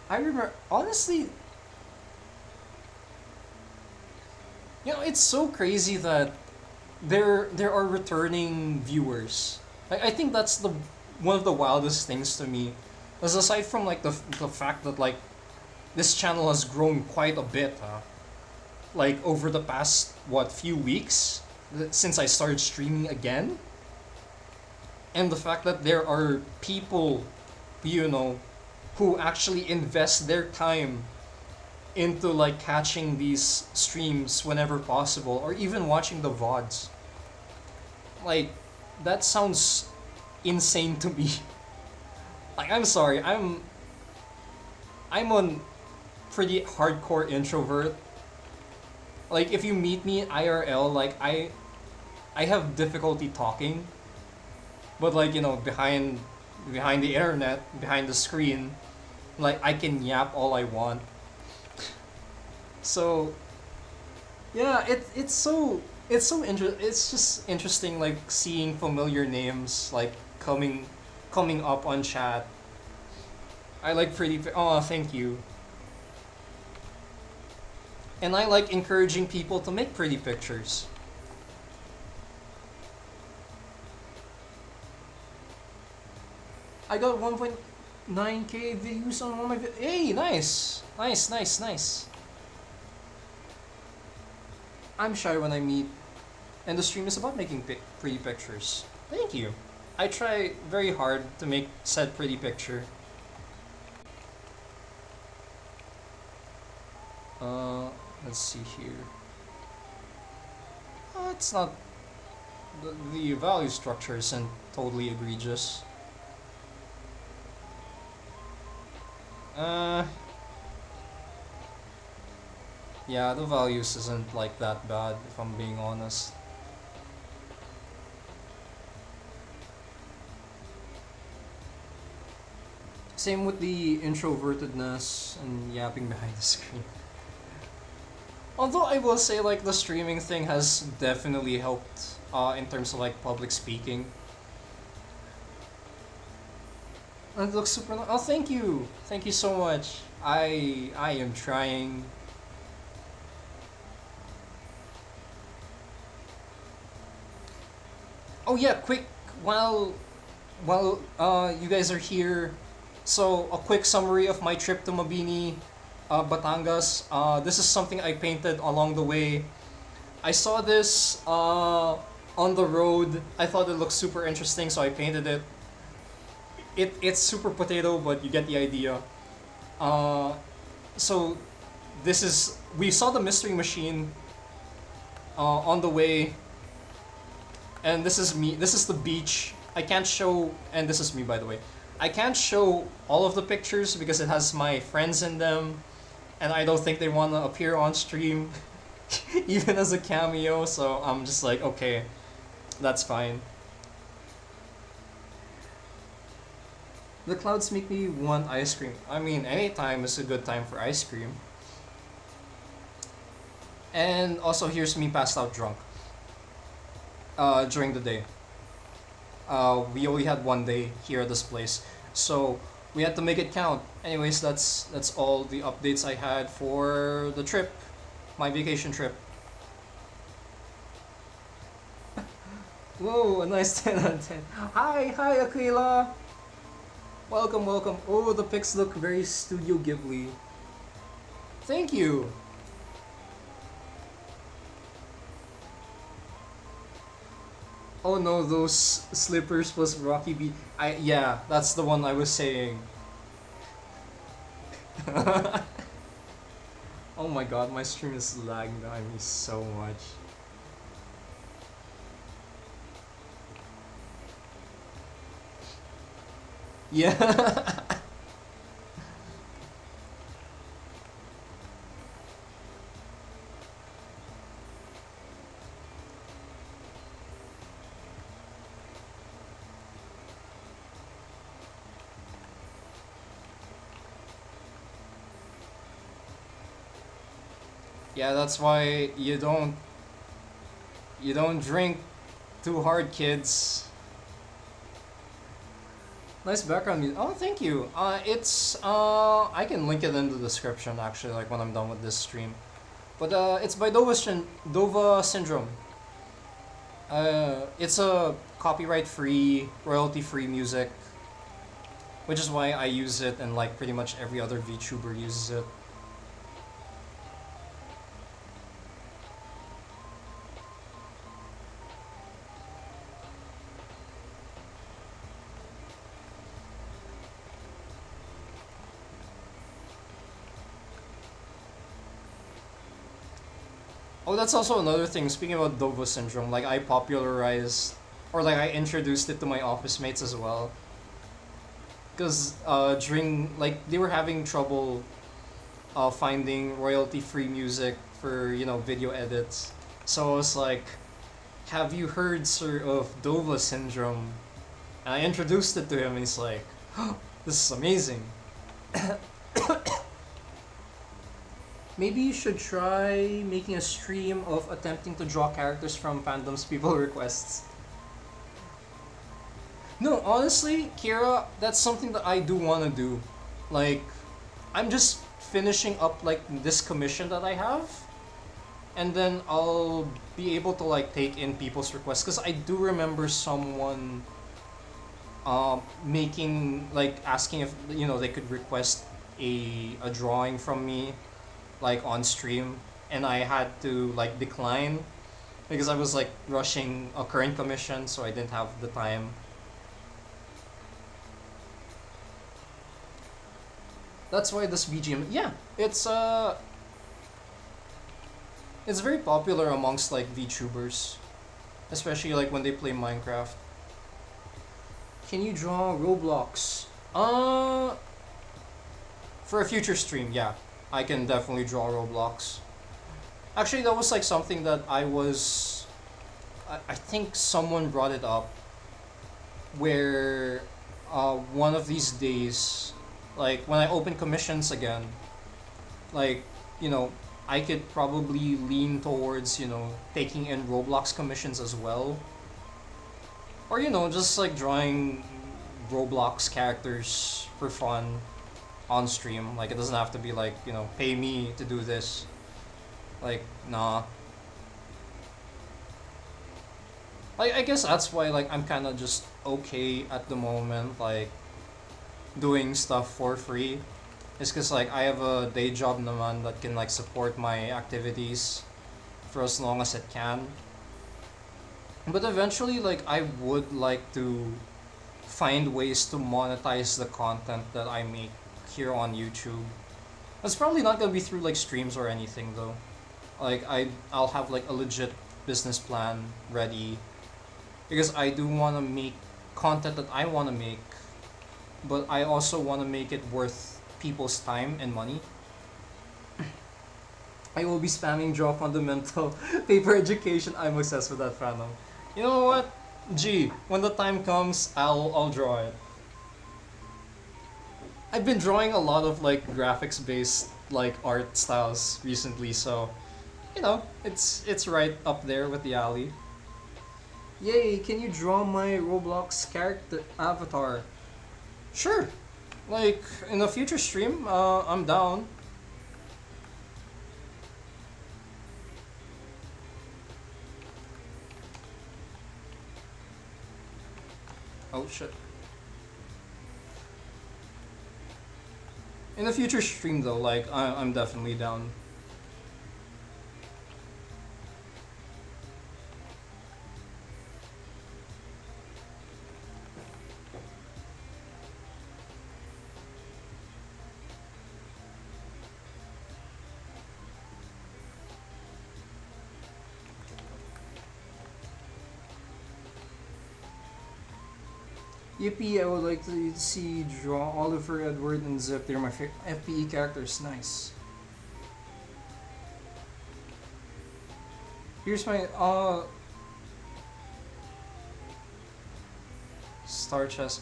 I remember, honestly, it's so crazy that there are returning viewers. I think that's the one of the wildest things to me. Because aside from like the fact that like this channel has grown quite a bit, like over the past few weeks since I started streaming again. And the fact that there are people, you know, who actually invest their time into like catching these streams whenever possible, or even watching the VODs. Like, that sounds insane to me. Like, I'm sorry, I'm a pretty hardcore introvert. Like, if you meet me IRL, like I have difficulty talking, but like, you know, behind the internet, behind the screen, like I can yap all I want. So yeah, it's just interesting, like seeing familiar names like coming up on chat. I like oh, thank you. And I like encouraging people to make pretty pictures. I got 1.9k views on one of my Hey, nice. Nice, nice, nice. I'm shy when I meet, and the stream is about making pretty pictures. Thank you. I try very hard to make said pretty picture. Let's see here. It's not the value structure isn't totally egregious. Uh, yeah, the values isn't like that bad if I'm being honest. Same with the introvertedness and yapping behind the screen. Although I will say, like, the streaming thing has definitely helped in terms of like public speaking. It looks super. Oh, thank you so much. I am trying. Oh yeah, quick while you guys are here, so a quick summary of my trip to Mabini, Batangas. This is something I painted along the way. I saw this on the road. I thought it looked super interesting, so I painted it. It's super potato, but you get the idea. Uh, so this is we saw the mystery machine on the way, and this is me. This is the beach. I can't show, and this is me, by the way. I can't show all of the pictures because it has my friends in them, and I don't think they want to appear on stream, even as a cameo. So I'm just like, okay, that's fine. The clouds make me want ice cream. I mean, any time is a good time for ice cream. And also, here's me passed out drunk during the day. We only had one day here at this place, so we had to make it count. Anyways, that's all the updates I had for the trip, my vacation trip. Whoa, a nice 10 out of 10. Hi, Aquila. Welcome, welcome. Oh, the pics look very Studio Ghibli. Thank you. Oh no, those slippers plus Rocky B. Yeah, that's the one I was saying. Oh my god, my stream is lagging behind me so much. Yeah. Yeah, that's why you don't drink too hard, kids. Nice background music. Oh, thank you. It's I can link it in the description actually, like when I'm done with this stream. But it's by Dova Syndrome. It's a copyright-free, royalty-free music, which is why I use it, and like pretty much every other VTuber uses it. Oh, that's also another thing. Speaking about Dovo syndrome, like I popularized or like I introduced it to my office mates as well. Because during like they were having trouble finding royalty-free music for video edits. So I was like, "Have you heard, sir, of Dova syndrome?" And I introduced it to him, and he's like, oh, "This is amazing." Maybe you should try making a stream of attempting to draw characters from fandoms people requests. No, honestly, Kira, that's something that I do want to do. Like, I'm just finishing up like this commission that I have, and then I'll be able to like take in people's requests because I do remember someone making like asking if they could request a drawing from me like on stream, and I had to like decline because I was like rushing a current commission, so I didn't have the time. That's why this BGM, yeah, it's very popular amongst like VTubers, especially like when they play Minecraft. Can you draw Roblox? For a future stream, yeah, I can definitely draw Roblox. Actually, that was like something that I think someone brought it up, where one of these days, like when I open commissions again, like you know I could probably lean towards taking in Roblox commissions as well, or just like drawing Roblox characters for fun on stream. Like it doesn't have to be like pay me to do this. Like nah. Like I guess that's why like I'm kind of just okay at the moment, like doing stuff for free. It's because like I have a day job naman that can like support my activities for as long as it can. But eventually, like I would like to find ways to monetize the content that I make here on YouTube. It's probably not gonna be through like streams or anything though. Like I'll have like a legit business plan ready because I do want to make content that I want to make, but I also want to make it worth people's time and money. I will be spamming draw fundamental paper education. I'm obsessed with that fandom. You know what? Gee, when the time comes, I'll draw it. I've been drawing a lot of like graphics based like art styles recently, so it's right up there with the alley. Yay, can you draw my Roblox character avatar? Sure. Like in a future stream, I'm down. Oh shit. In a future stream though, like I'm definitely down. Yippee, I would like to see draw Oliver, Edward, and Zip. They're my FPE characters. Nice. Here's my star chest.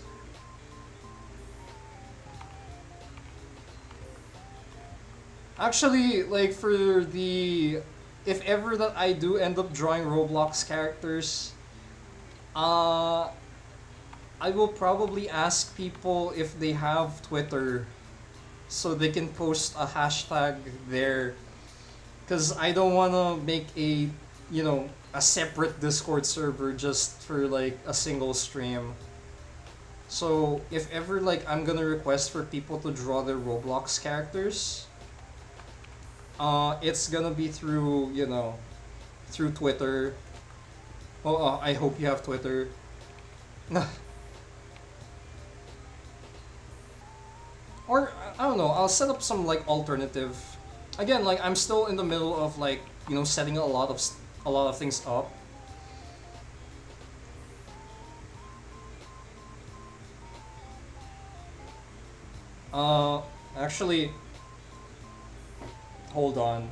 Actually, like for the if ever that I do end up drawing Roblox characters, I will probably ask people if they have Twitter so they can post a hashtag there. Because I don't want to make a separate Discord server just for like a single stream. So if ever like I'm gonna request for people to draw their Roblox characters, it's gonna be through, through Twitter. Oh, I hope you have Twitter. Or I don't know. I'll set up some like alternative again, like I'm still in the middle of like setting a lot of things up. Uh, Actually, hold on.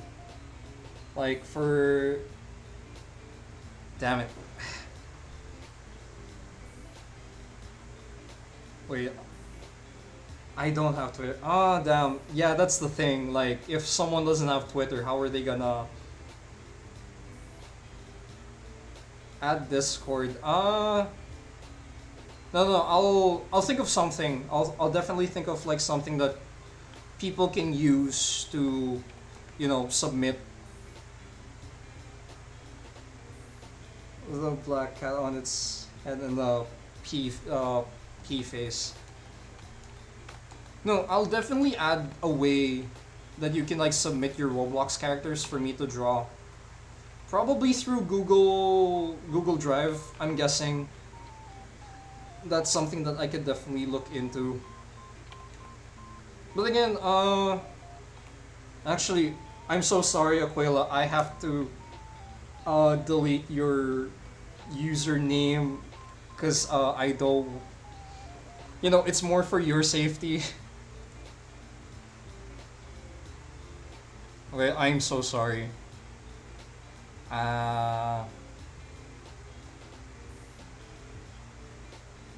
Like for damn it. Wait, I don't have Twitter. Ah, damn. Yeah, that's the thing. Like, if someone doesn't have Twitter, how are they gonna add Discord? No, no. I'll think of something. I'll definitely think of like something that people can use to, submit the black cat on its head and the P face. No, I'll definitely add a way that you can like submit your Roblox characters for me to draw. Probably through Google Drive, I'm guessing. That's something that I could definitely look into. But again, actually, I'm so sorry, Aquila. I have to delete your username because I don't. It's more for your safety. Okay, I'm so sorry. Uh,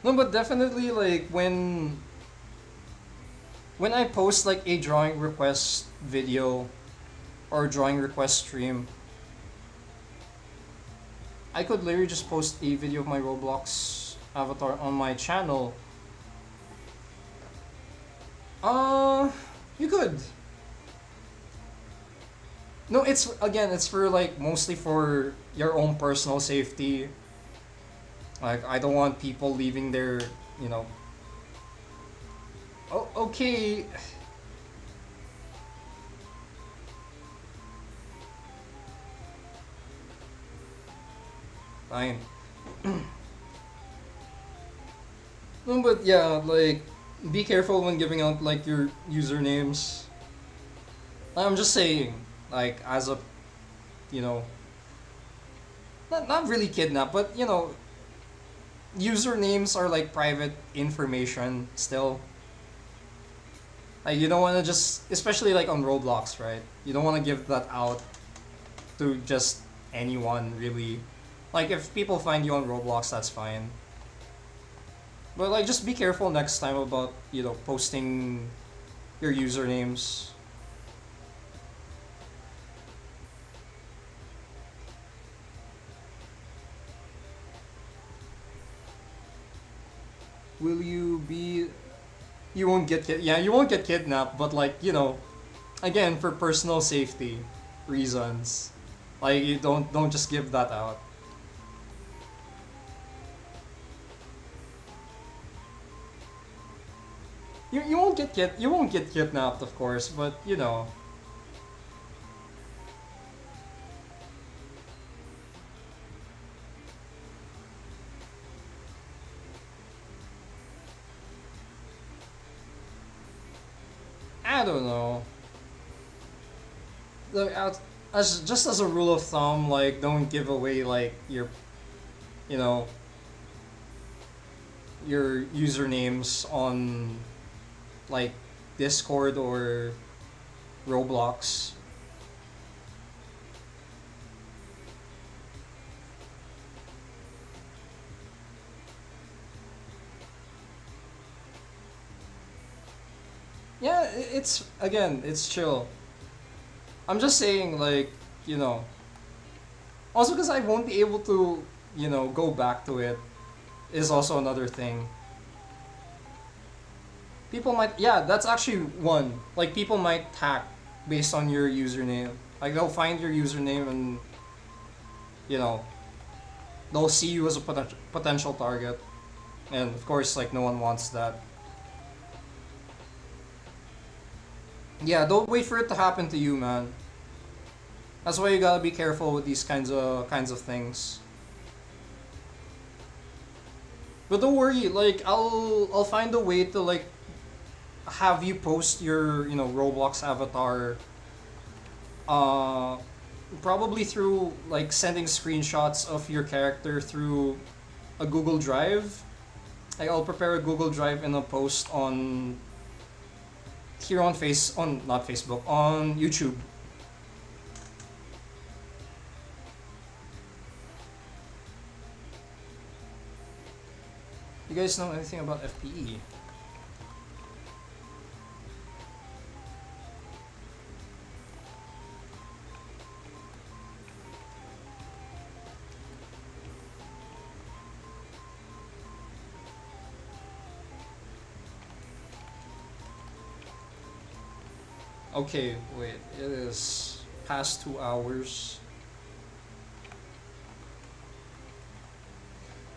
no, but definitely like when I post like a drawing request video or drawing request stream, I could literally just post a video of my Roblox avatar on my channel. Uh, you could. No, it's for like mostly for your own personal safety. Like I don't want people leaving their, you know. Oh, okay. Fine. No, but yeah, like be careful when giving out like your usernames. I'm just saying, like as a, you know, not really kidnap, but usernames are like private information still. Like you don't want to just, especially like on Roblox, right? You don't want to give that out to just anyone really. Like if people find you on Roblox, that's fine. But like just be careful next time about, posting your usernames. Will you be you won't get yeah, you won't get kidnapped, but like, again for personal safety reasons. Like you don't just give that out. You won't get kidnapped, of course, but I don't know. Look, as just as a rule of thumb, like don't give away like you know, your usernames on like Discord or Roblox. Yeah, it's again, it's chill. I'm just saying, like, you know, also because I won't be able to, go back to it is also another thing. People might, yeah, that's actually one. Like, people might hack based on your username. Like, they'll find your username and, you know, they'll see you as a potential target. And of course, like, no one wants that. Yeah, don't wait for it to happen to you, man. That's why you gotta be careful with these kinds of things. But don't worry, like I'll find a way to like have you post your Roblox avatar Uh, Probably through like sending screenshots of your character through a Google Drive. Like I'll prepare a Google Drive and a post on here on not Facebook, on YouTube. You guys know anything about FPE? Okay, wait, it is past 2 hours.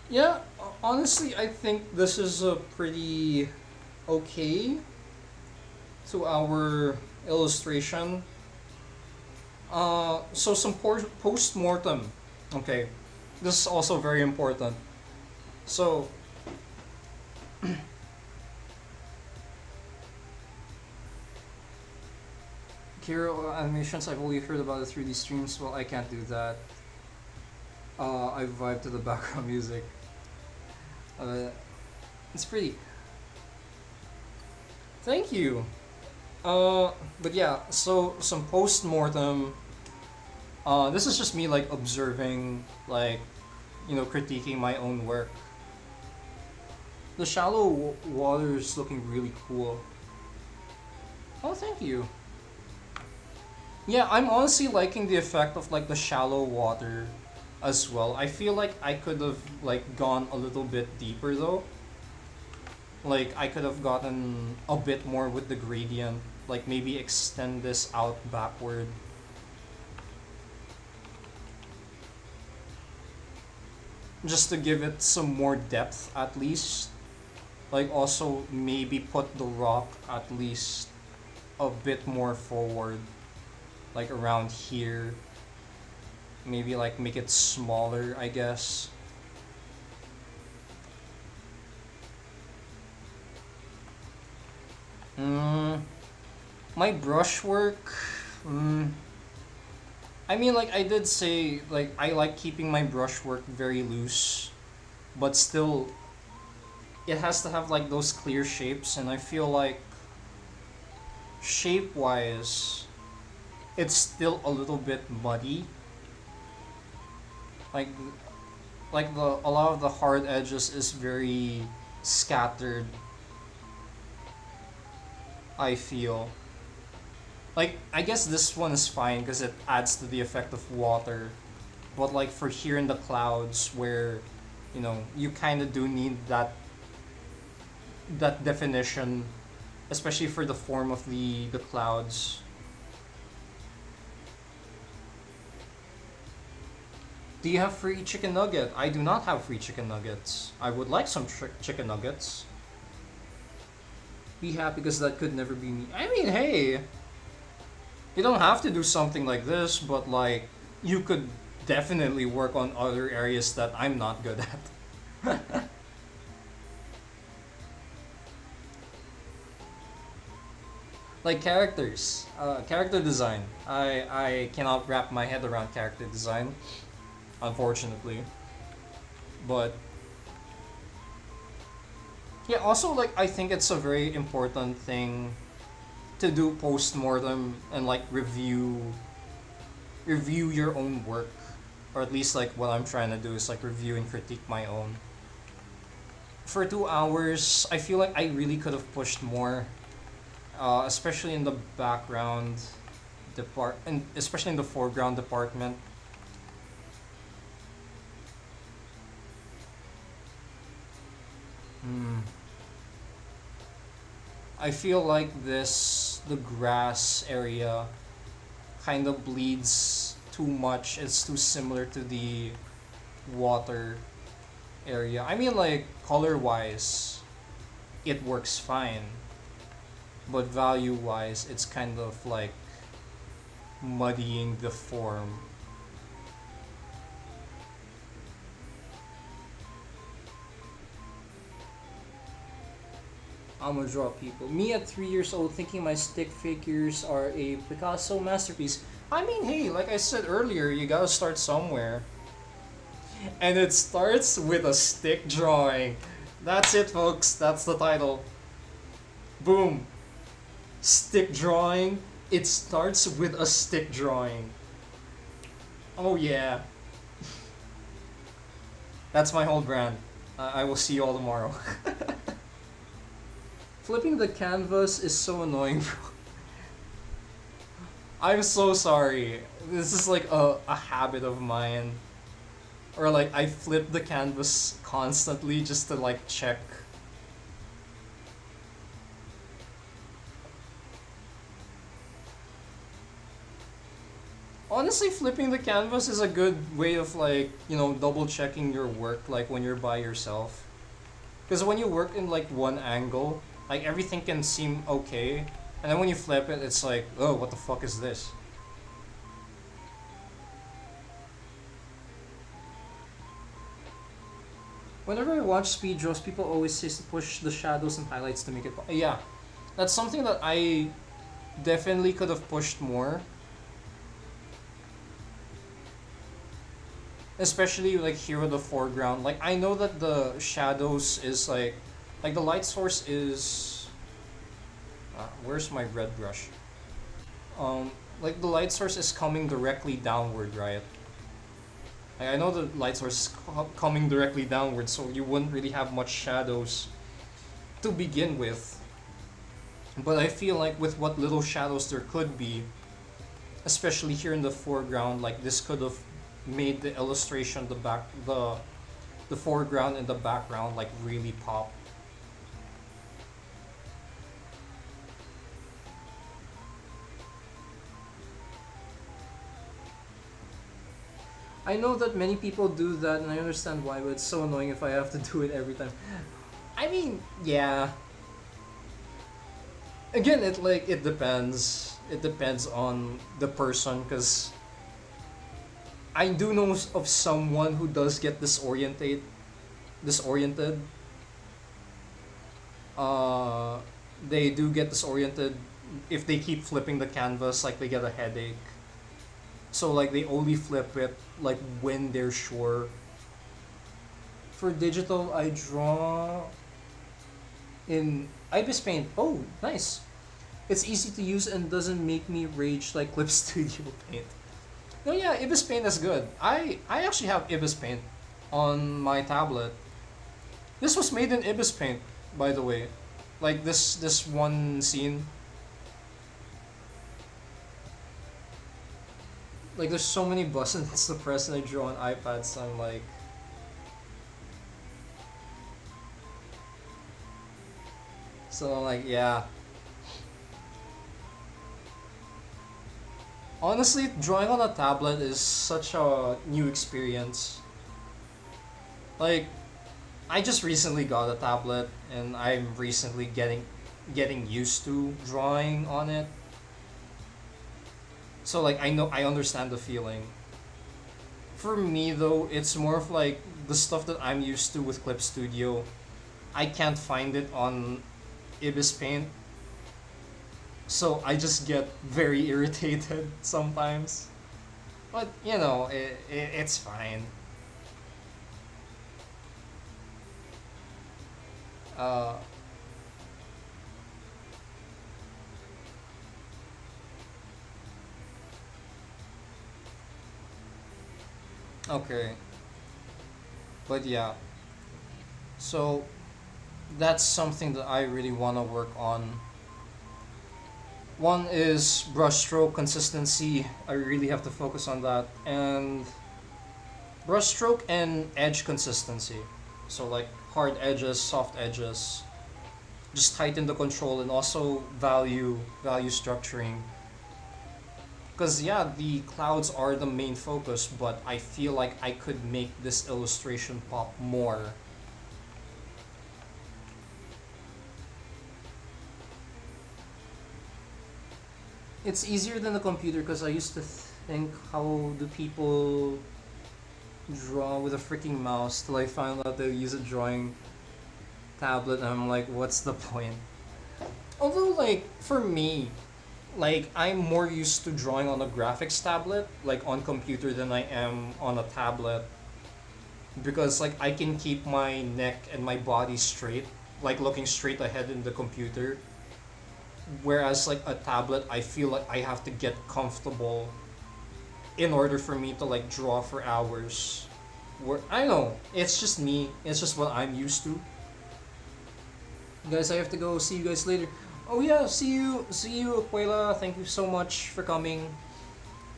Yeah, honestly, I think this is a pretty okay 2 hour illustration. So some post mortem. Okay, this is also very important. So, Kiro animations, I've only heard about the 3D streams. Well, I can't do that. I vibe to the background music. Uh, it's pretty. Thank you. But yeah, so some post mortem. This is just me like observing, like, critiquing my own work. The shallow water is looking really cool. Oh, thank you. Yeah, I'm honestly liking the effect of like the shallow water as well. I feel like I could have like gone a little bit deeper though. Like I could have gotten a bit more with the gradient. Like maybe extend this out backward. Just to give it some more depth at least. Like also maybe put the rock at least a bit more forward. Like around here. Maybe like make it smaller, I guess. My brushwork. I mean, like I did say, like I like keeping my brushwork very loose, but still, it has to have like those clear shapes, and I feel like shape-wise, it's still a little bit muddy. Like, a lot of the hard edges is very scattered. I feel. Like, I guess this one is fine because it adds to the effect of water. But like for here in the clouds where, you kind of do need that definition, especially for the form of the clouds. Do you have free chicken nugget? I do not have free chicken nuggets. I would like some chicken nuggets. Be happy because that could never be me. I mean, hey, you don't have to do something like this, but like, you could definitely work on other areas that I'm not good at. Like characters, character design. I cannot wrap my head around character design, unfortunately. But yeah, also like I think it's a very important thing to do post-mortem and like review your own work, or at least like what I'm trying to do is like review and critique my own. For 2 hours, I feel like I really could have pushed more, especially in the background and especially in the foreground department. I feel like the grass area kind of bleeds too much. It's too similar to the water area. I mean, like, color-wise, it works fine. But value-wise, it's kind of like muddying the form. I'm gonna draw people. Me at 3 years old thinking my stick figures are a Picasso masterpiece. I mean, hey, like I said earlier, you gotta start somewhere. And it starts with a stick drawing. That's it, folks. That's the title. Boom. Stick drawing. It starts with a stick drawing. Oh, yeah. That's my whole brand. I will see you all tomorrow. Flipping the canvas is so annoying, bro. I'm so sorry. This is like a habit of mine. Or like I flip the canvas constantly just to like check. Honestly, flipping the canvas is a good way of like, double checking your work like when you're by yourself. Because when you work in like one angle, like everything can seem okay. And then when you flip it, it's like, oh, what the fuck is this? Whenever I watch speed draws, people always say to push the shadows and highlights to make it. Yeah, that's something that I definitely could have pushed more. Especially like here with the foreground. Like I know that the shadows is like the light source is. Where's my red brush? Like the light source is coming directly downward, right? Like, I know the light source is coming directly downward, so you wouldn't really have much shadows to begin with. But I feel like with what little shadows there could be, especially here in the foreground, like this could have made the illustration, the foreground and the background like really pop. I know that many people do that, and I understand why, but it's so annoying if I have to do it every time. I mean, yeah. Again, it depends. It depends on the person, because I do know of someone who does get disoriented. Uh, they do get disoriented if they keep flipping the canvas, like they get a headache. So like they only flip it like when they're sure. For digital, I draw in Ibis Paint. Oh, nice. It's easy to use and doesn't make me rage like Clip Studio Paint. No, yeah, Ibis Paint is good. I actually have Ibis Paint on my tablet. This was made in Ibis Paint, by the way. Like this one scene. Like there's so many buttons to press and I draw on iPad, so I'm like. So I'm like, yeah. Honestly, drawing on a tablet is such a new experience. Like, I just recently got a tablet and I'm recently getting used to drawing on it. So like I understand the feeling. For me though, it's more of like the stuff that I'm used to with Clip Studio. I can't find it on Ibis Paint. So I just get very irritated sometimes. But it's fine. Uh, okay. But yeah. So that's something that I really want to work on. One is brushstroke consistency. I really have to focus on that. And brushstroke and edge consistency. So like hard edges, soft edges. Just tighten the control and also value structuring. Because yeah, the clouds are the main focus, but I feel like I could make this illustration pop more. It's easier than the computer because I used to think, how do people draw with a freaking mouse, till I found out they use a drawing tablet and I'm like, what's the point? Although like for me, like I'm more used to drawing on a graphics tablet, like on computer, than I am on a tablet, because like I can keep my neck and my body straight, like looking straight ahead in the computer. Whereas like a tablet, I feel like I have to get comfortable in order for me to like draw for hours. Where I don't know, it's just me. It's just what I'm used to. Guys, I have to go. See you guys later. Oh yeah, see you, Aquila. Thank you so much for coming.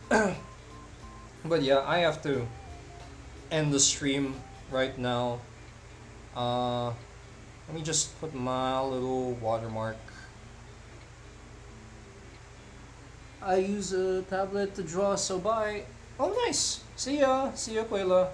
But yeah, I have to end the stream right now. Uh, Let me just put my little watermark. I use a tablet to draw, so bye. Oh, nice. See ya. See ya, Aquila.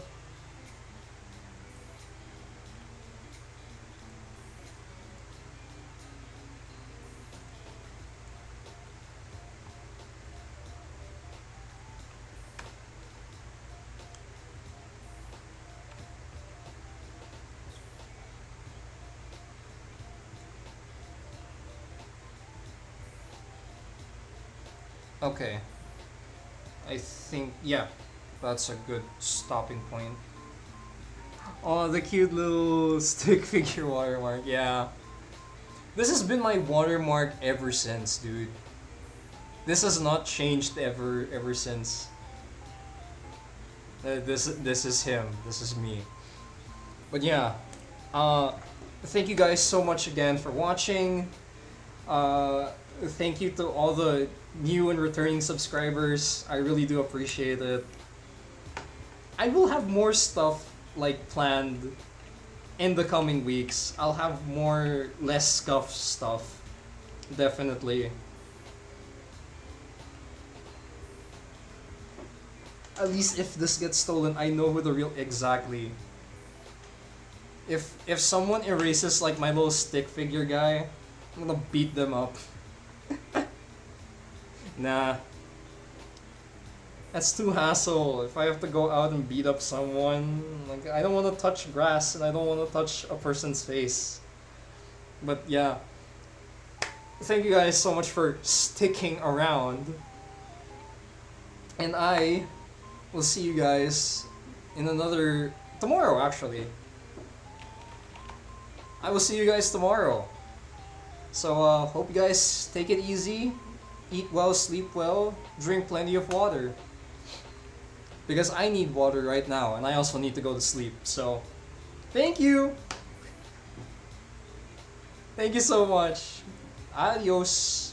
Okay. I think, yeah, that's a good stopping point. Oh, the cute little stick figure watermark, yeah. This has been my watermark ever since, dude. This has not changed ever since. This is him. This is me. But yeah, uh, thank you guys so much again for watching. Uh, Thank you to all the new and returning subscribers. I really do appreciate it. I will have more stuff like planned in the coming weeks. I'll have more less scuff stuff. Definitely. At least if this gets stolen, I know who the real exactly. If someone erases like my little stick figure guy, I'm gonna beat them up. Nah. That's too hassle. If I have to go out and beat up someone, like I don't want to touch grass and I don't want to touch a person's face. But yeah. Thank you guys so much for sticking around. And I will see you guys in another tomorrow actually. I will see you guys tomorrow. So hope you guys take it easy. Eat well, sleep well, drink plenty of water. Because I need water right now and I also need to go to sleep. So thank you. Thank you so much. Adios.